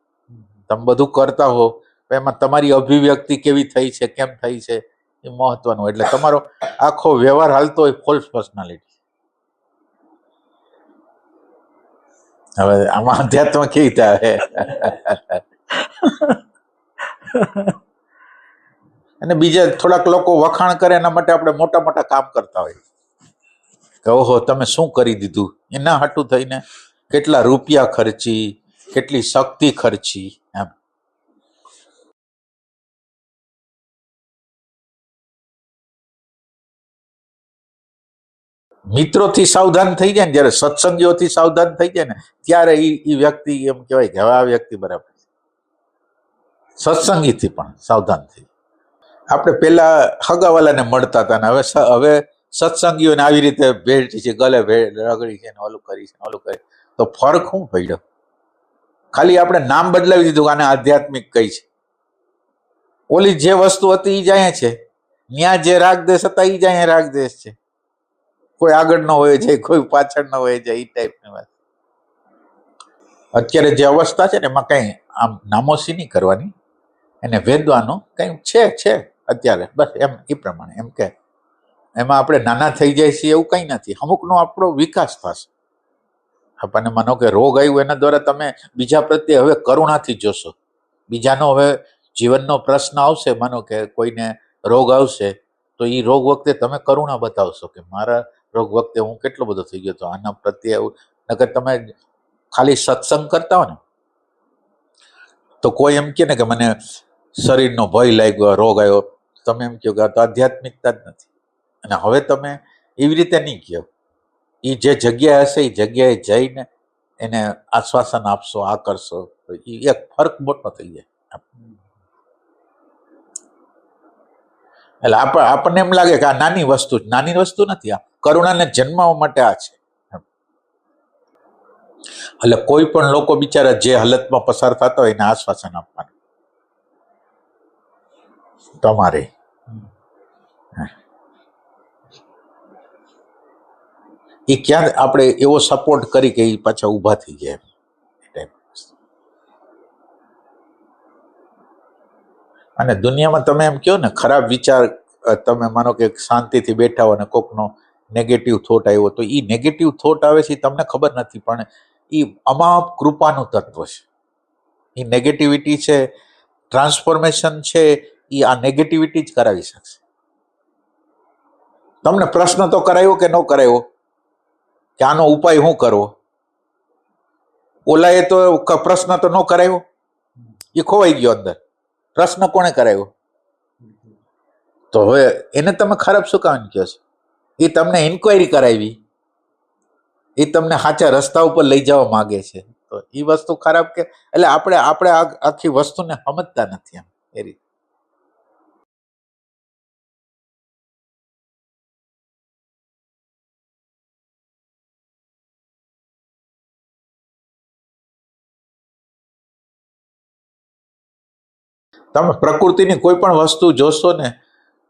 તમે બધું કરતા હો એમાં તમારી અભિવ્યક્તિ કેવી થઈ છે, કેમ થઈ છે એ મહત્વનું. એટલે તમારો આખો વ્યવહાર હાલતો હોય ફોલ્સ પર્સનાલિટી. હવે આમાં અધ્યાત્મ કેવી રીતે આવે? અને બીજા થોડાક લોકો વખાણ કરે એના માટે આપણે મોટા કામ કરતા હોય કે ઓહો તમે શું કરી દીધું, એના હાટું થઈને કેટલા રૂપિયા ખર્ચી, કેટલી શક્તિ ખર્ચી. એમ મિત્રોથી સાવધાન થઈ જાય ને, જયારે સત્સંગીઓથી સાવધાન થઈ જાય ને ત્યારે એ વ્યક્તિ એમ કહેવાય કે હવે આ વ્યક્તિ બરાબર. સત્સંગીથી પણ સાવધાન થઈ. આપણે પેલા હગાવાલાને મળતા હતા ને હવે સત્સંગીઓને આવી રીતે ભેટી છે, ગલે રગડી છે, ઓલું કરી છે, ઓલું કરી. તો ફરક શું પડ્યો? ખાલી આપણે નામ બદલાવી દીધું, આને આધ્યાત્મિક કઈ છે. ઓલી જે વસ્તુ હતી એ જ અહીંયા છે, ત્યાં જે રાગદેશ હતા એ જ અહીંયા રાગદેશ છે. કોઈ આગળ ન હોય જાય, કોઈ પાછળ ન હોય જાય, એ ટાઈપની વાત. અત્યારે જે અવસ્થા છે ને એમાં કઈ આમ નામોશી નહીં કરવાની, એને વેદવાનું કઈ છે અત્યારે, બસ એમ એ પ્રમાણે એમ કે એમાં આપણે નાના થઈ જાય છીએ એવું કઈ નથી. અમુકનો આપણો વિકાસ થશે. આપણને માનો કે રોગ આવ્યો એના દ્વારા તમે બીજા પ્રત્યે હવે કરુણાથી જોશો. બીજાનો હવે જીવનનો પ્રશ્ન આવશે, માનો કે કોઈને રોગ આવશે તો એ રોગ વખતે તમે કરુણા બતાવશો કે મારા રોગ વખતે હું કેટલો બધો થઈ ગયો હતો, આના પ્રત્યે એવું. નકર તમે ખાલી સત્સંગ કરતા હો ને તો કોઈ એમ કે ને કે મને શરીરનો ભય લાગ્યો, રોગ આવ્યો, તમે એમ કહો કે આ તો આધ્યાત્મિકતા જ નથી. અને હવે તમે એવી રીતે નહીં કહો. એ જે જગ્યાએ હશે એ જગ્યાએ જઈને એને આશ્વાસન આપશો, આ કરશો, એ એક ફરક મોટો થઈ જાય. એટલે આપણને એમ લાગે કે આ નાની વસ્તુ નથી. આ કરુણાને જન્માવા માટે આ છે. એટલે કોઈ પણ લોકો બિચારા જે હાલતમાં પસાર થતા હોય એને આશ્વાસન આપવાનું તમારે. એ ક્યાં આપણે એવો સપોર્ટ કરી કે એ પાછા ઊભા થઈ જાય. અને દુનિયામાં તમે એમ કહો ને ખરાબ વિચાર તમે માનો કે શાંતિથી બેઠા હો અને કોકનો નેગેટિવ થોટ આવ્યો, તો એ નેગેટિવ થોટ આવે છે એ તમને ખબર નથી, પણ એ અમાપ કૃપાનું તત્વ છે. એ નેગેટિવિટી છે, ટ્રાન્સફોર્મેશન છે, એ આ નેગેટિવિટી જ કરાવી શકશે. તમને પ્રશ્ન તો કરાયો કે ન કરાયો કે આનો ઉપાય શું કરવો? ઓલાએ તો પ્રશ્ન તો ન કરાયો, એ ખોવાઈ ગયો અંદર. પ્રશ્ન કોણે કરાયો? તો હવે એને તમે ખરાબ શું કામ કહો છો? એ તમને ઇન્ક્વાયરી કરાવી, એ તમને સાચા રસ્તા ઉપર લઈ જવા માંગે છે, તો એ વસ્તુ ખરાબ કે? એટલે આપણે આખી વસ્તુને સમજતા નથી એમ એ રીતે. તમે પ્રકૃતિની કોઈ પણ વસ્તુ જોશો ને,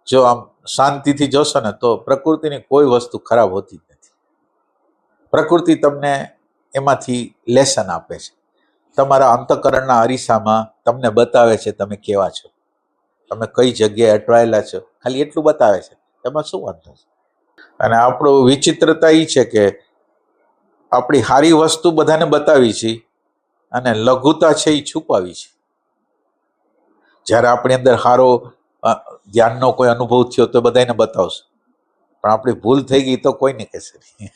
જો આમ શાંતિથી જોશો ને, તો પ્રકૃતિની કોઈ વસ્તુ ખરાબ હોતી જ નથી. પ્રકૃતિ તમને એમાંથી લેસન આપે છે. તમારા અંતઃકરણના અરીસામાં તમને બતાવે છે તમે કેવા છો, તમે કઈ જગ્યાએ અટવાયેલા છો, ખાલી એટલું બતાવે છે. એમાં શું વાંધો છે? અને આપણું વિચિત્રતા એ છે કે આપણી સારી વસ્તુ બધાને બતાવી છે અને લઘુતા છે એ છુપાવી છે. જ્યારે આપણી અંદર સારો ધ્યાનનો કોઈ અનુભવ થયો તો બધાને બતાવશે, પણ આપણી ભૂલ થઈ ગઈ તો કોઈને કહેશે નહીં.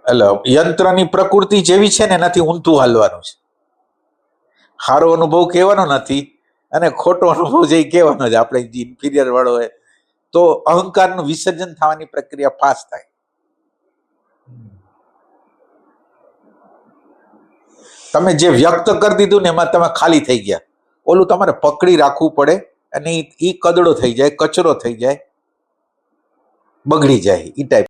એટલે યંત્રની પ્રકૃતિ જેવી છે ને એનાથી ઊંધું હાલવાનું છે. સારો અનુભવ કહેવાનો નથી અને ખોટો અનુભવ જે કહેવાનો છે. આપણે જે ઇન્ફિરિયર વાળો હોય તો અહંકારનું વિસર્જન થવાની પ્રક્રિયા ફાસ્ટ થાય. તમે જે વ્યક્ત કરી દીધું ને એમાં તમે ખાલી થઈ ગયા. ઓલું તમારે પકડી રાખવું પડે અને એ કદડો થઈ જાય, કચરો થઈ જાય, બગડી જાય, એ ટાઈપ.